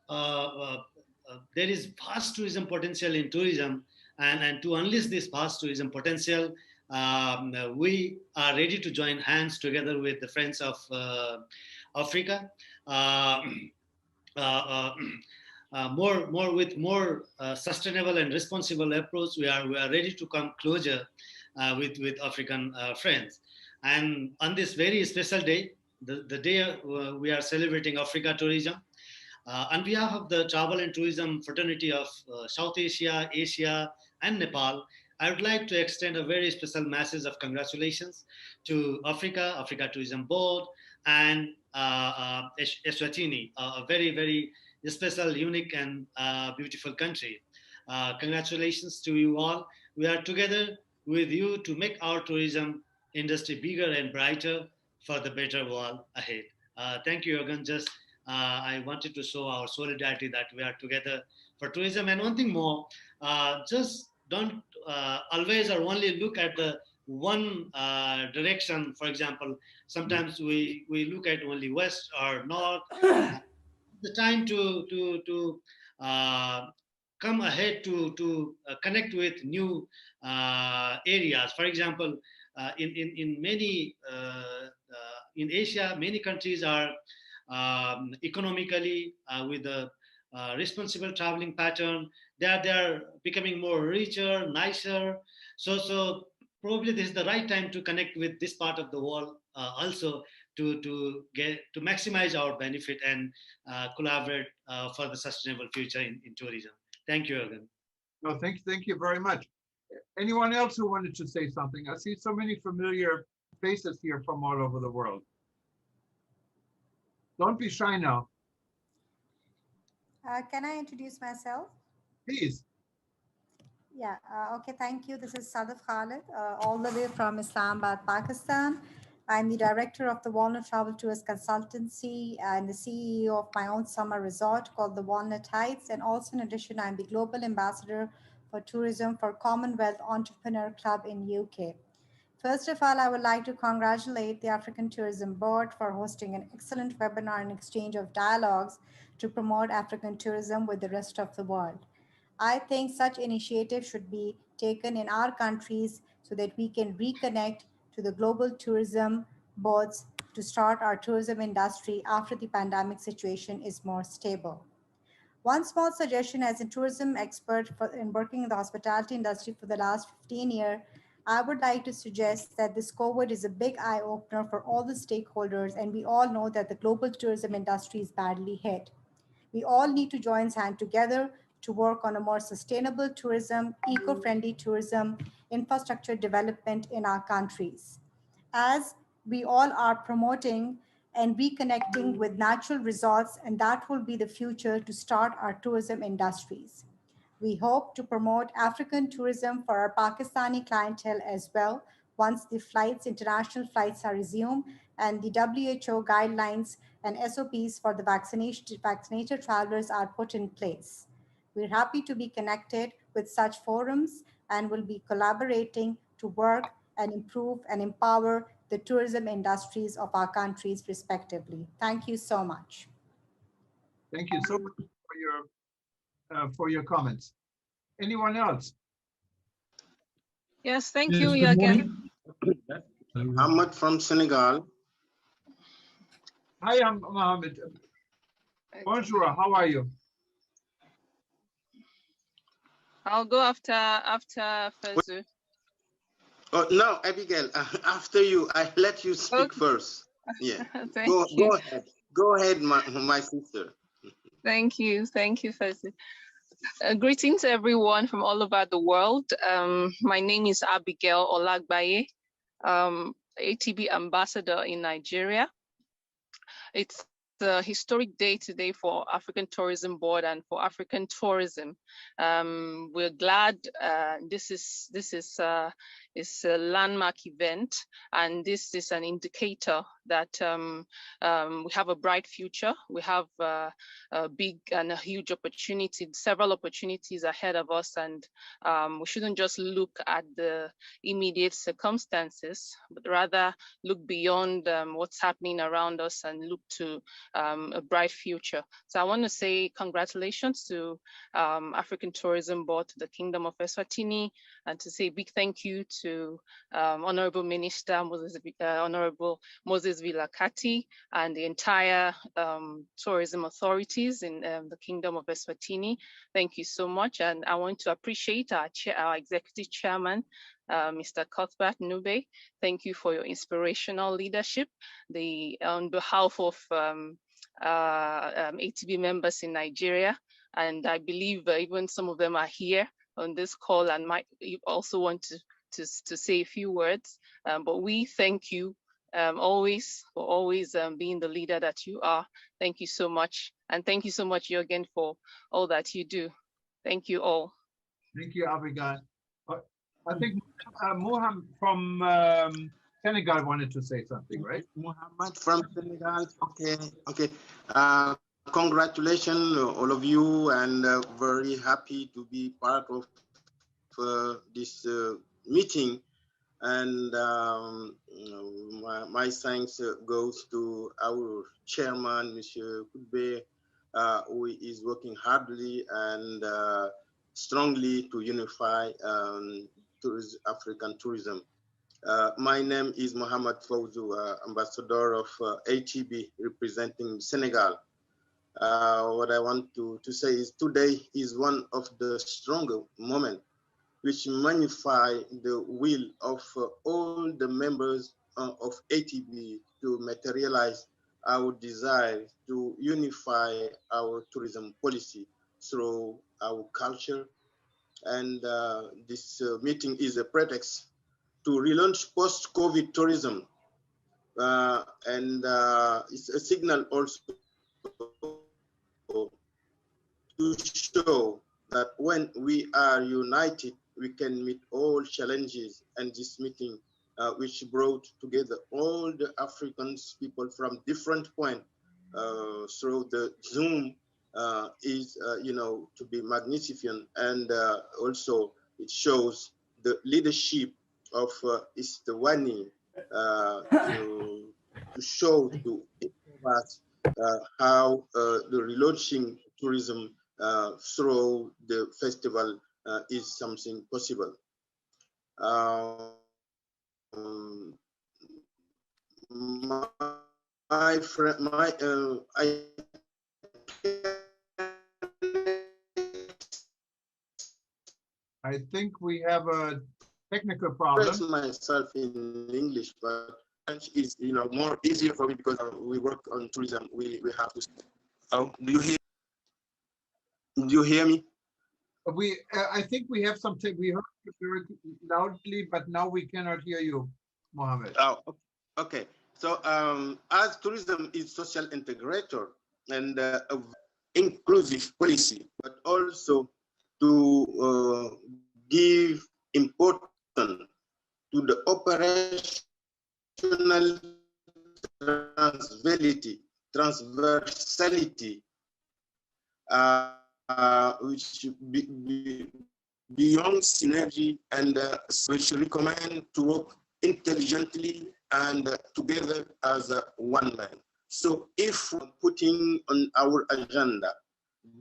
there is vast tourism potential in tourism, and to unleash this vast tourism potential, we are ready to join hands together with the friends of Africa, more sustainable and responsible approach. We are ready to come closer with African friends. And on this very special day, the day we are celebrating Africa tourism, on behalf of the Travel and Tourism Fraternity of South Asia, Asia, and Nepal, I would like to extend a very special message of congratulations to Africa Tourism Board, and Eswatini, a very, very special, unique, and beautiful country. Congratulations to you all. We are together with you to make our tourism industry bigger and brighter for the better world ahead. Thank you, Jürgen. Just I wanted to show our solidarity that we are together for tourism. And one thing more, just don't always or only look at the one direction. For example, sometimes we look at only west or north. The time to come ahead to connect with new areas. For example, in many in Asia, many countries are economically with a responsible traveling pattern. They are becoming more richer, nicer. So probably this is the right time to connect with this part of the world also to maximize our benefit and collaborate for the sustainable future in tourism. Thank you, Jürgen.
No, thank you very much. Anyone else who wanted to say something? I see so many familiar faces here from all over the world. Don't be shy now.
Can I introduce myself?
Please.
Yeah, okay, thank you. This is Sadaf Khalid, all the way from Islamabad, Pakistan. I'm the director of the Walnut Travel Tours Consultancy and the CEO of my own summer resort called the Walnut Heights. And also in addition, I'm the global ambassador for tourism for Commonwealth Entrepreneur Club in UK. First of all, I would like to congratulate the African Tourism Board for hosting an excellent webinar and exchange of dialogues to promote African tourism with the rest of the world. I think such initiatives should be taken in our countries so that we can reconnect to the global tourism boards to start our tourism industry after the pandemic situation is more stable. One small suggestion as a tourism expert in working in the hospitality industry for the last 15 years, I would like to suggest that this COVID is a big eye opener for all the stakeholders, and we all know that the global tourism industry is badly hit. We all need to join hands together to work on a more sustainable tourism, eco-friendly tourism, infrastructure development in our countries. As we all are promoting and reconnecting with natural resorts, and that will be the future to start our tourism industries. We hope to promote African tourism for our Pakistani clientele as well once the international flights are resumed and the WHO guidelines and SOPs for the vaccinated travelers are put in place. We're happy to be connected with such forums and will be collaborating to work and improve and empower the tourism industries of our countries respectively. Thank you so much.
Thank you so much for your comments. Anyone else?
Yes, thank you, Jürgen.
Ahmed from Senegal.
Hi, I'm Mohammed. Bonjour, how are you?
I'll go after Fezu.
Oh, no, Abigail, after you, I let you speak first. Yeah, go ahead. Go ahead, my sister.
Thank you, Fezu. Greetings everyone from all over the world. My name is Abigail Olagbaye, ATB ambassador in Nigeria. It's a historic day today for African Tourism Board and for African tourism. We're glad this is a landmark event, and this is an indicator that we have a bright future. We have a big and a huge opportunity, several opportunities ahead of us, and we shouldn't just look at the immediate circumstances, but rather look beyond what's happening around us and look to a bright future. So I want to say congratulations to African Tourism Board, to the Kingdom of Eswatini, and to say a big thank you to Honorable Minister Honorable Moses Vilakati and the entire tourism authorities in the Kingdom of Eswatini. Thank you so much, and I want to appreciate our Executive Chairman, Mr. Cuthbert Nube. Thank you for your inspirational leadership. On behalf of ATB members in Nigeria, and I believe even some of them are here on this call and might also want to say a few words, but we thank you for always being the leader that you are. Thank you so much, and thank you so much, Jürgen, for all that you do. Thank you all.
Thank you, Abigail. I think Mohammed from Senegal wanted to say something, right?
Mohammed from Senegal. Okay. Congratulations, all of you, and very happy to be part of this meeting. And my thanks goes to our chairman, Monsieur Kudbe, who is working hardly and strongly to unify African tourism. My name is Mohamed Fawzu, ambassador of ATB representing Senegal. What I want to say is today is one of the stronger moments which magnify the will of all the members of ATB to materialize our desire to unify our tourism policy through our culture. And this meeting is a pretext to relaunch post-COVID tourism. And it's a signal also to show that when we are united, we can meet all challenges. And this meeting, which brought together all the African people from different points through the Zoom, is, to be magnificent. And also it shows the leadership of Eswatini to show to us how the relaunching tourism through the festival is something possible. My friend,
I think we have a technical
express
problem.
myself in English, but French is more easier for me because we work on tourism. We have to. Oh, do you hear me?
I think we have some. We heard you very loudly, but now we cannot hear you, Mohammed.
Oh, okay. So as tourism is social integrator and inclusive policy, but also to give importance to the operational transversality, which beyond synergy, and which recommend to work intelligently and together as one man. So if putting on our agenda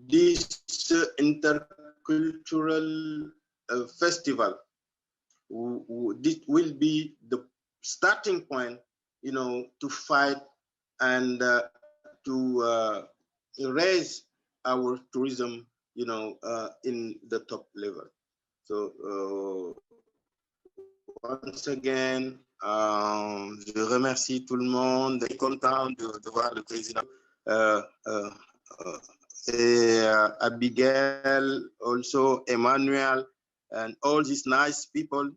this intercultural festival, this will be the starting point, to fight and to raise our tourism, in the top level. So once again, je remercie tout le monde. Je suis content de voir le président et Abigail, also Emmanuel, and all these nice people.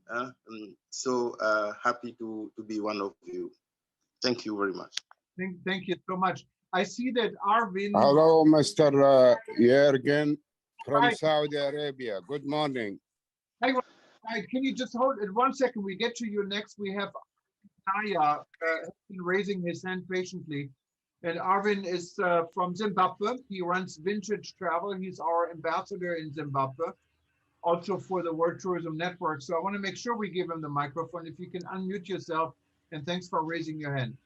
So happy to be one of you. Thank you very much.
Thank you so much. I see that Arvin.
Hello, Mr. Jürgen from
Hi.
Saudi Arabia. Good morning.
Hi, can you just hold it 1 second? We get to you next. We have Naya been raising his hand patiently. And Arvin is from Zimbabwe. He runs Vintage Travel. He's our ambassador in Zimbabwe, also for the World Tourism Network. So I want to make sure we give him the microphone. If you can unmute yourself, and thanks for raising your hand.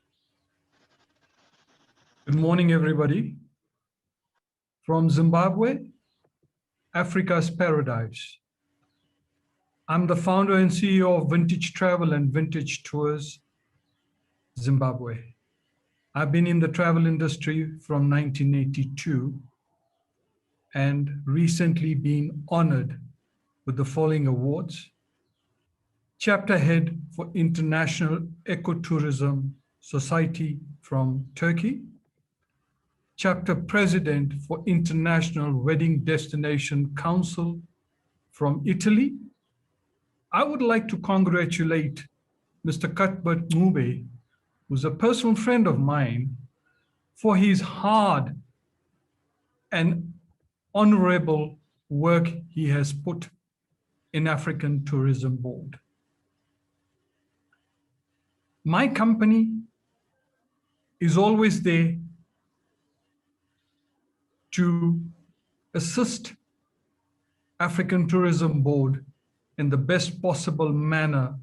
Good morning, everybody. From Zimbabwe, Africa's paradise. I'm the founder and CEO of Vintage Travel and Vintage Tours, Zimbabwe. I've been in the travel industry from 1982 and recently been honored with the following awards: Chapter Head for International Ecotourism Society from Turkey, Chapter President for International Wedding Destination Council from Italy. I would like to congratulate Mr. Cuthbert Mube, who's a personal friend of mine, for his hard and honorable work he has put in African Tourism Board. My company is always there to assist African Tourism Board in the best possible manner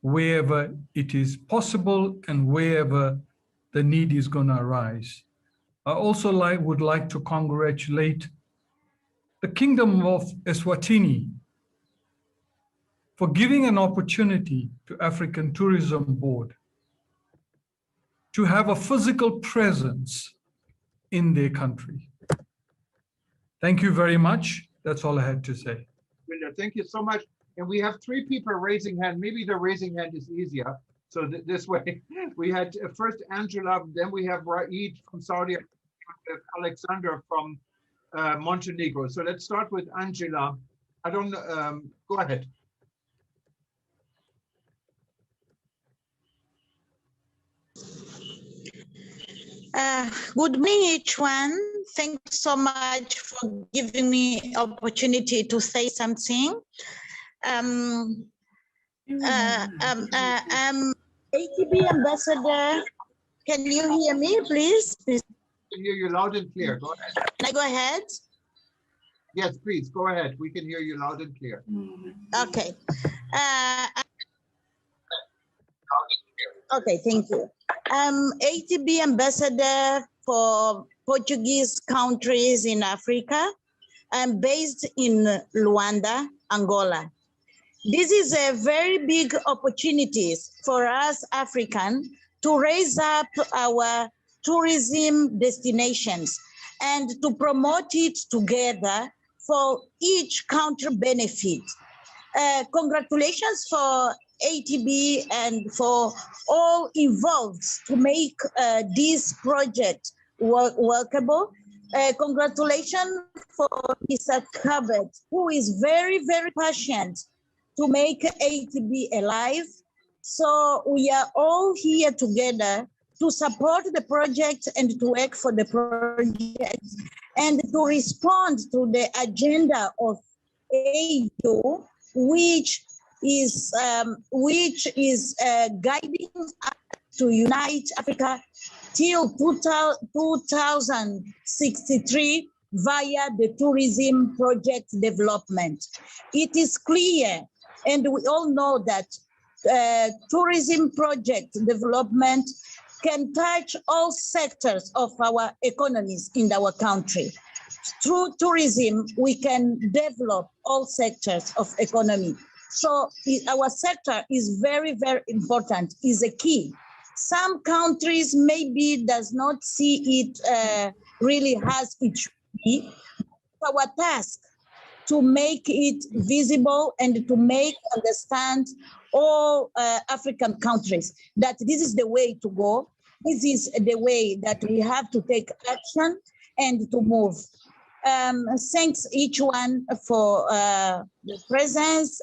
wherever it is possible and wherever the need is going to arise. I also would like to congratulate the Kingdom of Eswatini for giving an opportunity to African Tourism Board to have a physical presence in their country. Thank you very much. That's all I had to say.
Thank you so much. And we have 3 people raising hand. Maybe the raising hand is easier. So this way, we had first Angela, then we have Raid from Saudi Arabia, Alexander from Montenegro. So let's start with Angela. I don't know, go ahead.
Good morning, each one. Thanks so much for giving me opportunity to say something. I'm ATB ambassador. Can you hear me, please?
I can hear you loud and clear. Go ahead.
Can I go ahead?
Yes, please, go ahead. We can hear you loud and clear.
Okay. Okay, thank you. ATB ambassador for Portuguese countries in Africa. I'm based in Luanda, Angola. This is a very big opportunity for us African to raise up our tourism destinations and to promote it together for each country benefit. Congratulations for ATB and for all involved to make this project workable. Congratulations for Mr. Cabot, who is very, very passionate to make ATB alive. So we are all here together to support the project and to work for the project and to respond to the agenda of AU, which is guiding us to unite Africa till 2063 via the tourism project development. It is clear, and we all know that tourism project development can touch all sectors of our economies in our country. Through tourism, we can develop all sectors of economy. So our sector is very, very important, is a key. Some countries maybe does not see it really as it should be. Our task to make it visible and to make understand all African countries that this is the way to go. This is the way that we have to take action and to move. Thanks each one for the presence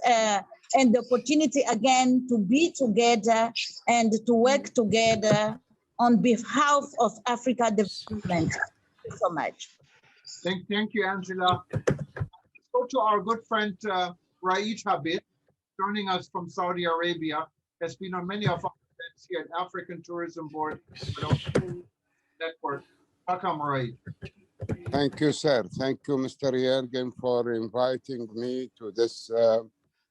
and the opportunity again to be together and to work together on behalf of Africa development. Thank you so much.
Thank you, Angela. Go to our good friend Raid Habib, joining us from Saudi Arabia, has been on many of our events here at African Tourism Board Network. Welcome, Raid.
Thank you, sir. Thank you, Mr. Yergin, for inviting me to this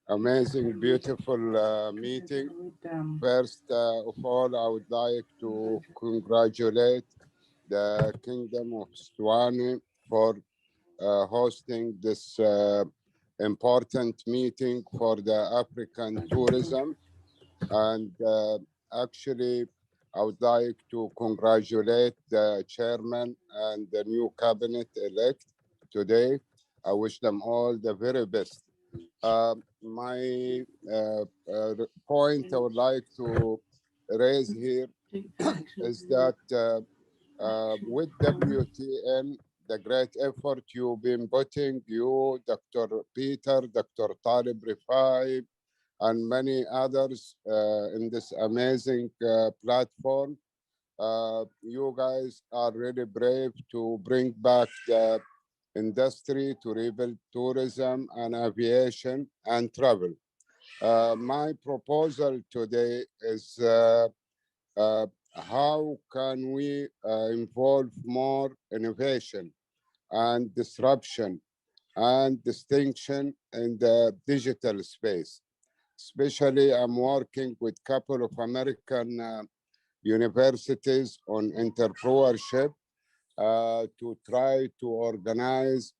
amazing, beautiful meeting. First of all, I would like to congratulate the Kingdom of Eswatini for hosting this important meeting for the African tourism. And actually, I would like to congratulate the chairman and the new cabinet elect today. I wish them all the very best. My point I would like to raise here is that with WTN, the great effort you've been putting, you, Dr. Peter, Dr. Talib Rifai, and many others in this amazing platform. You guys are really brave to bring back the industry, to rebuild tourism and aviation and travel. My proposal today is how can we involve more innovation and disruption and distinction in the digital space. Especially, I'm working with a couple of American universities on entrepreneurship to try to organize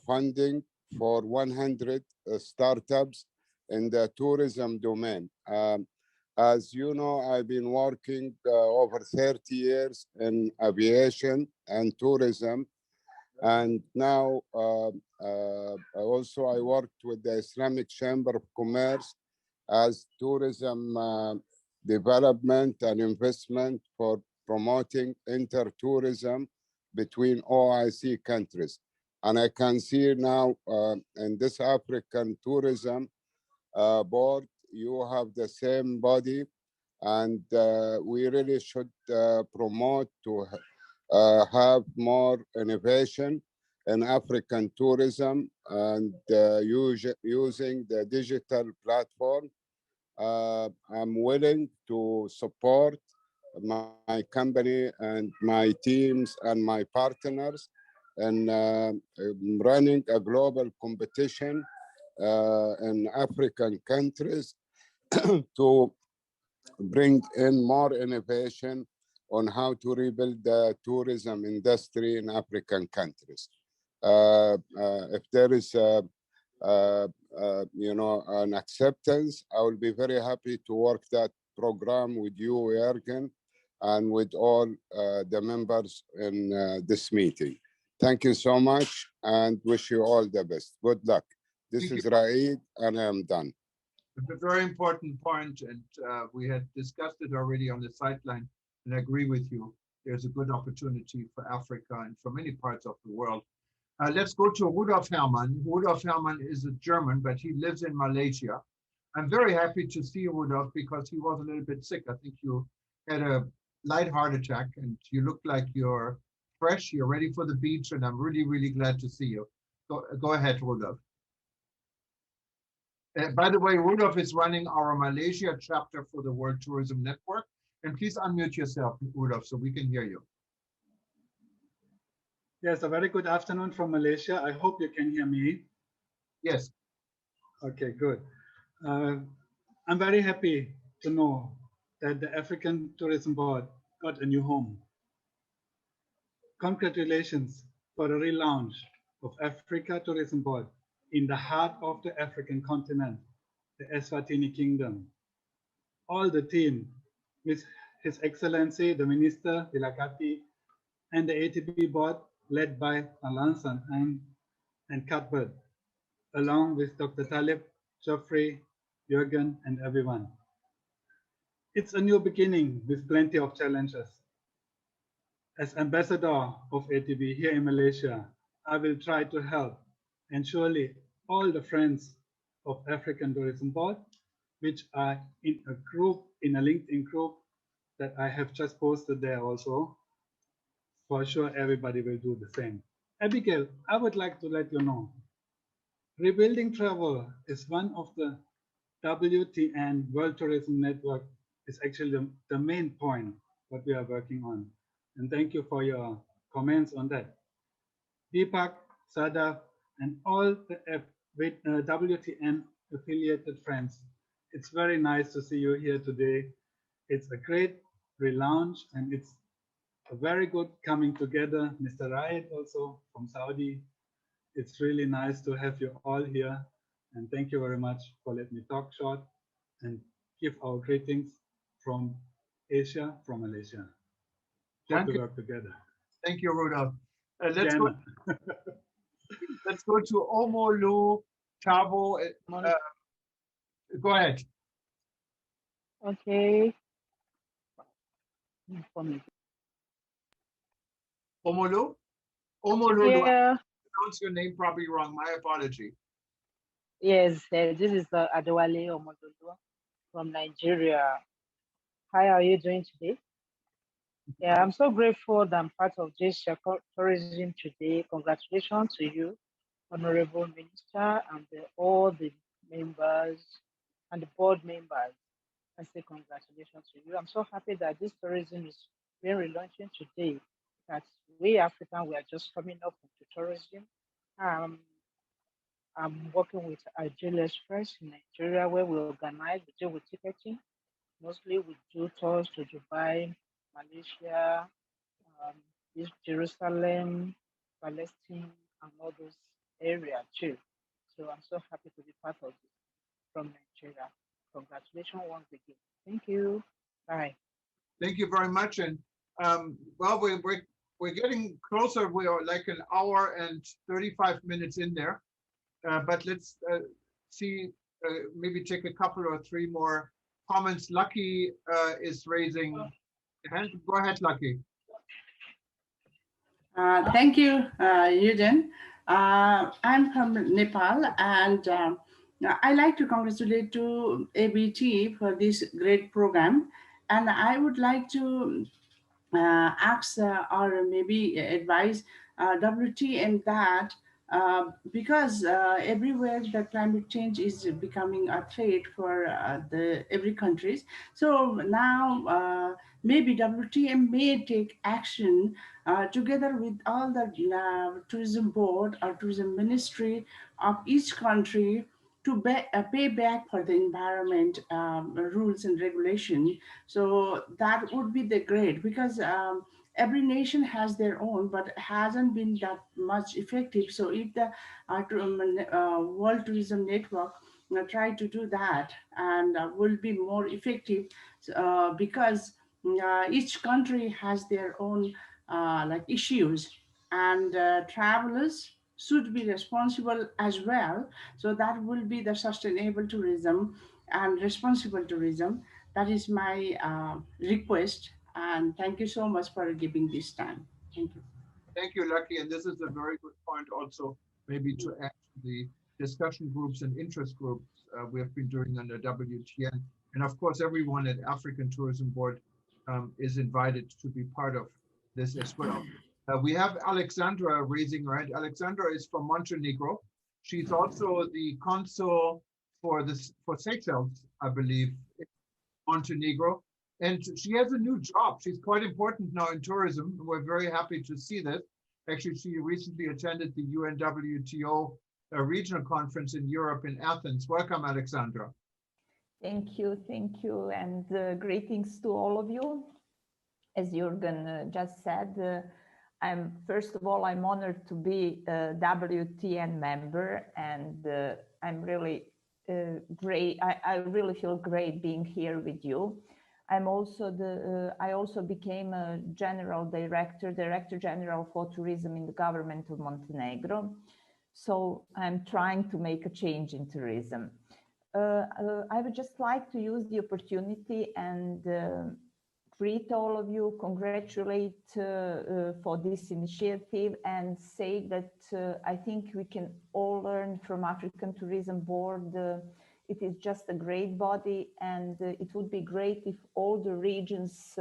funding for 100 startups in the tourism domain. As you know, I've been working over 30 years in aviation and tourism. And now also I worked with the Islamic Chamber of Commerce as tourism development and investment for promoting inter-tourism between OIC countries. And I can see now in this African tourism board, you have the same body, and we really should promote to have more innovation in African tourism and using the digital platform. I'm willing to support my company and my teams and my partners in running a global competition in African countries to bring in more innovation on how to rebuild the tourism industry in African countries. If there is an acceptance, I will be very happy to work that program with you, Jürgen, and with all the members in this meeting. Thank you so much and wish you all the best. Good luck. This is Raid and I am done.
It's a very important point, and we had discussed it already on the sideline, and I agree with you. There's a good opportunity for Africa and for many parts of the world. Let's go to Rudolf Herrmann. Rudolf Herrmann is a German, but he lives in Malaysia. I'm very happy to see you, Rudolf, because he was a little bit sick. I think you had a light heart attack, and you look like you're fresh, you're ready for the beach, and I'm really, really glad to see you. Go ahead, Rudolf. By the way, Rudolf is running our Malaysia chapter for the World Tourism Network. And please unmute yourself, Rudolf, so we can hear you.
Yes, a very good afternoon from Malaysia. I hope you can hear me.
Yes.
Okay, good. I'm very happy to know that the African Tourism Board got a new home. Congratulations for the relaunch of Africa Tourism Board in the heart of the African continent, the Eswatini Kingdom. All the team, with His Excellency, the Minister, Vilakati, and the ATB board led by Alansan and Cuthbert, along with Dr. Talib, Geoffrey, Jürgen, and everyone. It's a new beginning with plenty of challenges. As ambassador of ATB here in Malaysia, I will try to help, and surely all the friends of African Tourism Board, which are in a group, in a LinkedIn group that I have just posted there also, for sure everybody will do the same. Abigail, I would like to let you know, rebuilding travel is one of the WTN, World Tourism Network, is actually the main point what we are working on. And thank you for your comments on that. Deepak, Sadaf, and all the WTN affiliated friends, it's very nice to see you here today. It's a great relaunch and it's a very good coming together. Mr. Raid also from Saudi. It's really nice to have you all here. And thank you very much for letting me talk short and give our greetings from Asia, from Malaysia. Good to work together.
Thank you, Rudolf. Let's go to Omolu Chavo. Go ahead.
Okay.
Omolu? Omolu,
Yeah.
I pronounced your name probably wrong. My apology.
Yes, this is Adewale Omodolu from Nigeria. How are you doing today? Yeah, I'm so grateful that I'm part of this tourism today. Congratulations to you, Honorable Minister, and all the members and the board members. I say congratulations to you. I'm so happy that this tourism is being relaunching today. That we African, we are just coming up into tourism. I'm working with Agile Express in Nigeria, where we organize, we deal with ticketing. Mostly we do tours to Dubai, Malaysia, Jerusalem, Palestine, and all those areas too. So I'm so happy to be part of this from Nigeria. Congratulations once again. Thank you. Bye.
Thank you very much. And well, we're getting closer. We are like an hour and 35 minutes in there. But let's see, maybe take a couple or three more comments. Lucky is raising a hand. Go ahead, Lucky.
Thank you, Eugene. I'm from Nepal, and I like to congratulate to ABT for this great program. And I would like to ask or maybe advise WTN that because everywhere the climate change is becoming a threat for every countries. So now maybe WTM may take action together with all the tourism board or tourism ministry of each country to pay back for the environment rules and regulation. So that would be the great, because every nation has their own, but hasn't been that much effective. So if the World Tourism Network try to do that, and will be more effective, because each country has their own like issues, and travelers should be responsible as well. So that will be the sustainable tourism and responsible tourism. That is my request. And thank you so much for giving this time. Thank you.
Thank you, Lucky. And this is a very good point also, maybe to add to the discussion groups and interest groups we have been doing under WTN. And of course, everyone at African Tourism Board is invited to be part of this as well. We have Alexandra raising her hand. Alexandra is from Montenegro. She's also the consul for Seychelles, I believe, in Montenegro. And she has a new job. She's quite important now in tourism. We're very happy to see that. Actually, she recently attended the UNWTO regional conference in Europe in Athens. Welcome, Alexandra.
Thank you, and greetings to all of you. As Jürgen just said, first of all, I'm honored to be a WTN member, and I'm really great. I really feel great being here with you. I'm also I also became a Director General for Tourism in the government of Montenegro. So I'm trying to make a change in tourism. I would just like to use the opportunity and greet all of you, congratulate for this initiative, and say that I think we can all learn from African Tourism Board. It is just a great body, and it would be great if all the regions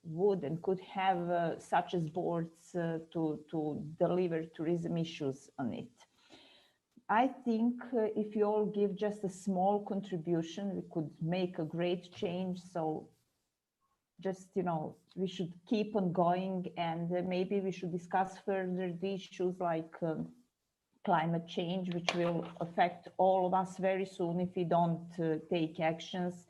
would and could have such as boards to deliver tourism issues on it. I think if you all give just a small contribution, we could make a great change. So just, we should keep on going, and maybe we should discuss further the issues like climate change, which will affect all of us very soon if we don't take actions.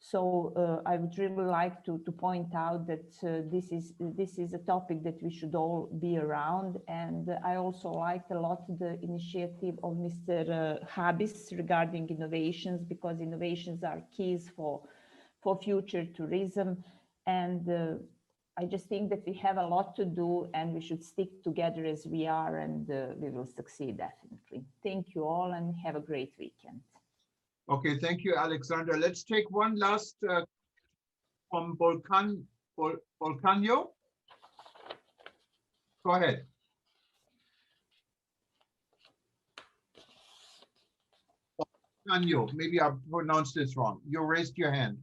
So I would really like to point out that this is a topic that we should all be around. And I also liked a lot the initiative of Mr. Habis regarding innovations, because innovations are keys for future tourism. And I just think that we have a lot to do, and we should stick together as we are, and we will succeed definitely. Thank you all, and have a great weekend.
Okay, thank you, Alexandra. Let's take one last from Volcano. Go ahead. Volcano, maybe I pronounced this wrong. You raised your hand.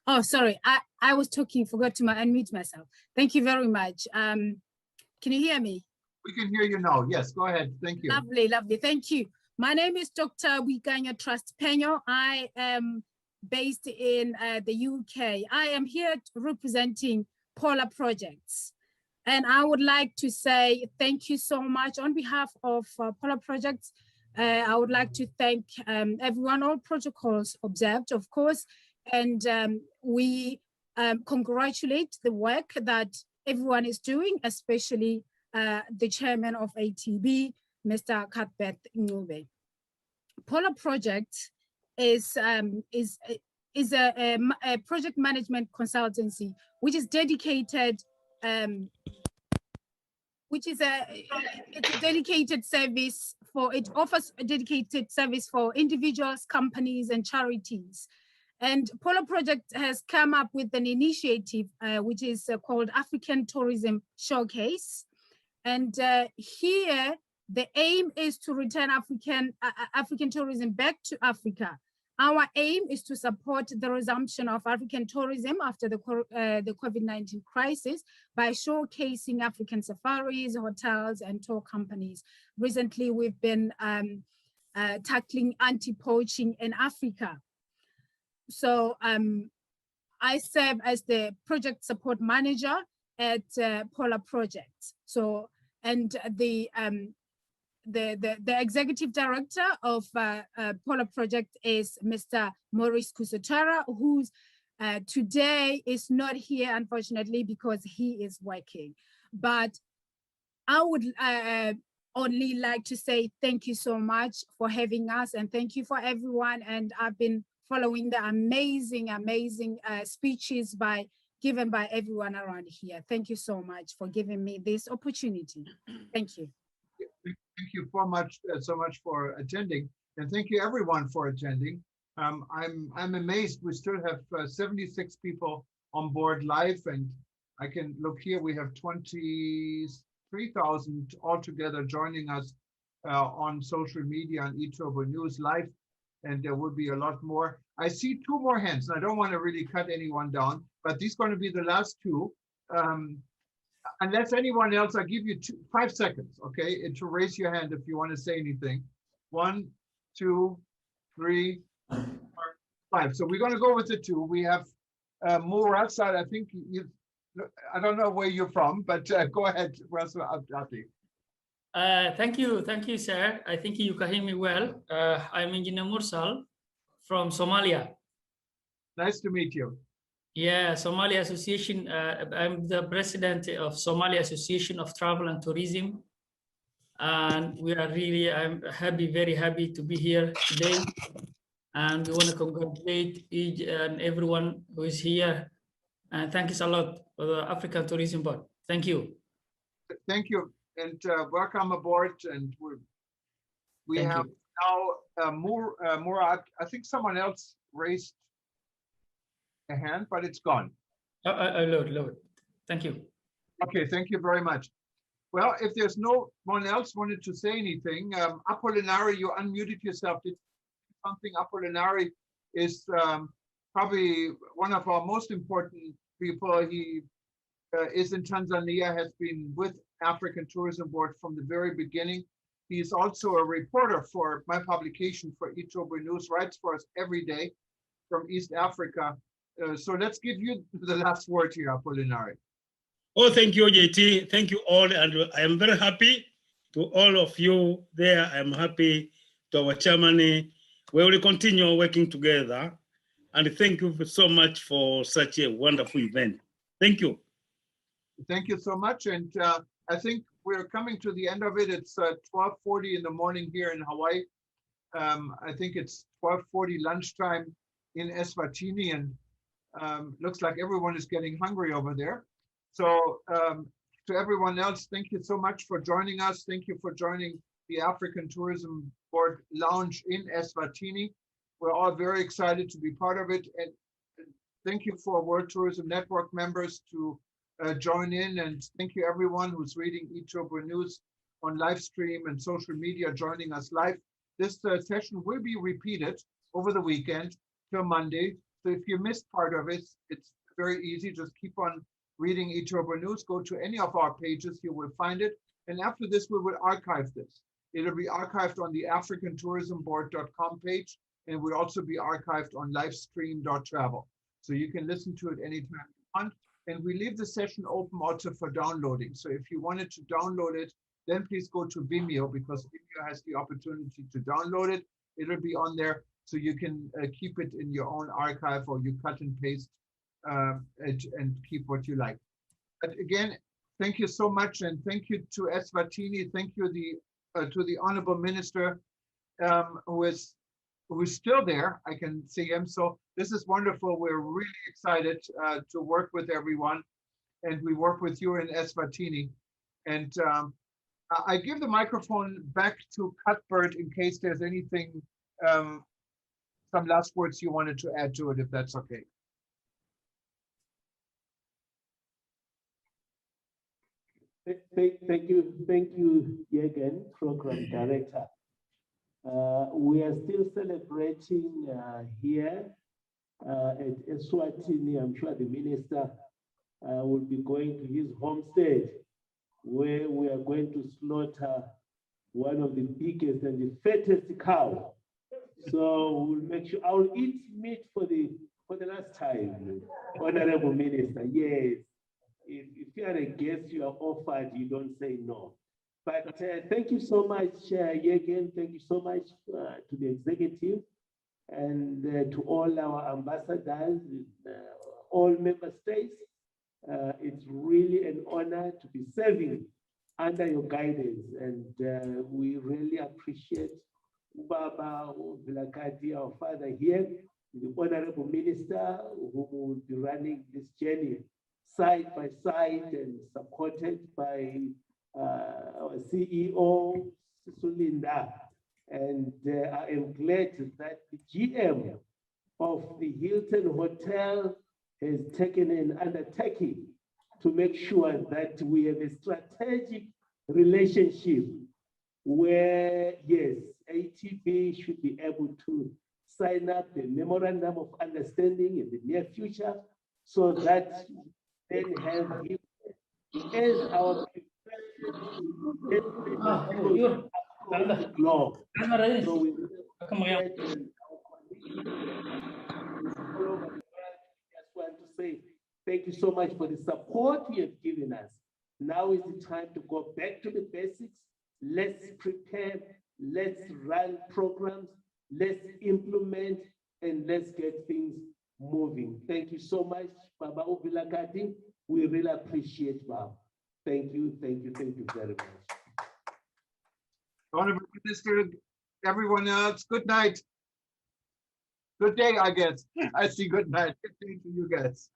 Oh, sorry, I was talking, forgot to unmute myself. Thank you very much. Can you hear me?
We can hear you now. Yes, go ahead. Thank you.
Lovely, lovely. Thank you. My name is Dr. Wiganya Trust Penyo. I am based in the UK. I am here representing Polar Projects. And I would like to say thank you so much on behalf of Polar Projects. I would like to thank everyone, all protocols observed, of course. And we congratulate the work that everyone is doing, especially the chairman of ATB, Mr. Cuthbert Ngube. Polar Project is a project management consultancy which is dedicated, it's a dedicated service for, it offers a dedicated service for individuals, companies, and charities. And Polar Project has come up with an initiative which is called African Tourism Showcase. And here, the aim is to return African tourism back to Africa. Our aim is to support the resumption of African tourism after the COVID-19 crisis by showcasing African safaris, hotels, and tour companies. Recently, we've been tackling anti-poaching in Africa. So I serve as the project support manager at Polar Project. So and the executive director of Polar Project is Mr. Maurice Kusotara, who's today is not here, unfortunately, because he is working. But I would only like to say thank you so much for having us, and thank you for everyone. And I've been following the amazing speeches given by everyone around here. Thank you so much for giving me this opportunity. Thank you.
Thank you so much for attending, and thank you everyone for attending. I'm amazed we still have 76 people on board live, and I can look here, we have 23,000 altogether joining us on social media and eTurbo News live, and there will be a lot more. I see two more hands, and I don't want to really cut anyone down, but these are going to be the last two. Unless anyone else, I'll give you 5 seconds, okay, and to raise your hand if you want to say anything. 1, 2, 3, 4, 5. So we're going to go with the two. We have Murasad, I think I don't know where you're from, but go ahead, Abdi.
Thank you, sir. I think you can hear me well. I'm Engineer Mursal from Somalia.
Nice to meet you.
Yeah, Somalia Association. I'm the president of Somalia Association of Travel and Tourism, and we are really, I'm happy, very happy to be here today. And we want to congratulate each and everyone who is here. And thank you a lot for the African Tourism Board. Thank you.
Thank you, and welcome aboard. And we have now Murad. I think someone else raised a hand, but it's gone.
Lord. Thank you.
Okay, thank you very much. Well, if there's no one else wanted to say anything, Apollinari, you unmuted yourself. Did something? Apollinari is probably one of our most important people. He is in Tanzania, has been with African Tourism Board from the very beginning. He's also a reporter for my publication for eTurbo News, writes for us every day from East Africa. So let's give you the last word here, Apollinari.
Oh, thank you, JT. Thank you all. And I am very happy to all of you there. I'm happy to our chairman. We will continue working together. And thank you so much for such a wonderful event. Thank you.
Thank you so much. And I think we're coming to the end of it. It's 12:40 in the morning here in Hawaii. I think it's 12:40 lunchtime in Eswatini, and looks like everyone is getting hungry over there. So to everyone else, thank you so much for joining us. Thank you for joining the African Tourism Board Lounge in Eswatini. We're all very excited to be part of it. And thank you for World Tourism Network members to join in. And thank you everyone who's reading eTurbo News on live stream and social media joining us live. This session will be repeated over the weekend till Monday. So if you missed part of it, it's very easy. Just keep on reading eTurbo News. Go to any of our pages, you will find it. And after this, we will archive this. It'll be archived on the africantourismboard.com page, and it will also be archived on livestream.travel. So you can listen to it anytime you want. And we leave the session open also for downloading. So if you wanted to download it, then please go to Vimeo, because Vimeo has the opportunity to download it. It'll be on there, so you can keep it in your own archive, or you cut and paste and keep what you like. But again, thank you so much, and thank you to Eswatini. Thank you to the Honorable Minister who is still there. I can see him. So this is wonderful. We're really excited to work with everyone, and we work with you in Eswatini. And I give the microphone back to Cuthbert in case there's anything, some last words you wanted to add to it, if that's okay.
Thank you, Jürgen, Program Director. We are still celebrating here at Eswatini. I'm sure the Minister will be going to his homestead, where we are going to slaughter one of the biggest and the fattest cow. So we'll make sure I'll eat meat for the last time, Honorable Minister. Yes, if you are a guest, you are offered, you don't say no. But thank you so much, Jürgen. Thank you so much to the executive and to all our ambassadors in all member states. It's really an honor to be serving under your guidance, and we really appreciate Baba Vilakati, our father here, the Honorable Minister, who will be running this journey side by side and supported by our CEO, Sulinda. And I am glad that the GM of the Hilton Hotel has taken an undertaking to make sure that we have a strategic relationship where, yes, ATB should be able to sign up a memorandum of understanding in the near future so that we then have him as our across the globe. So we just want to say thank you so much for the support you have given us. Now is the time to go back to the basics. Let's prepare, let's run programs, let's implement, and let's get things moving. Thank you so much, Baba Ubilakati. We really appreciate Baba. Thank you very much.
Honorable Minister, everyone else, good night. Good day, I guess. I see good night. Good day to you guys.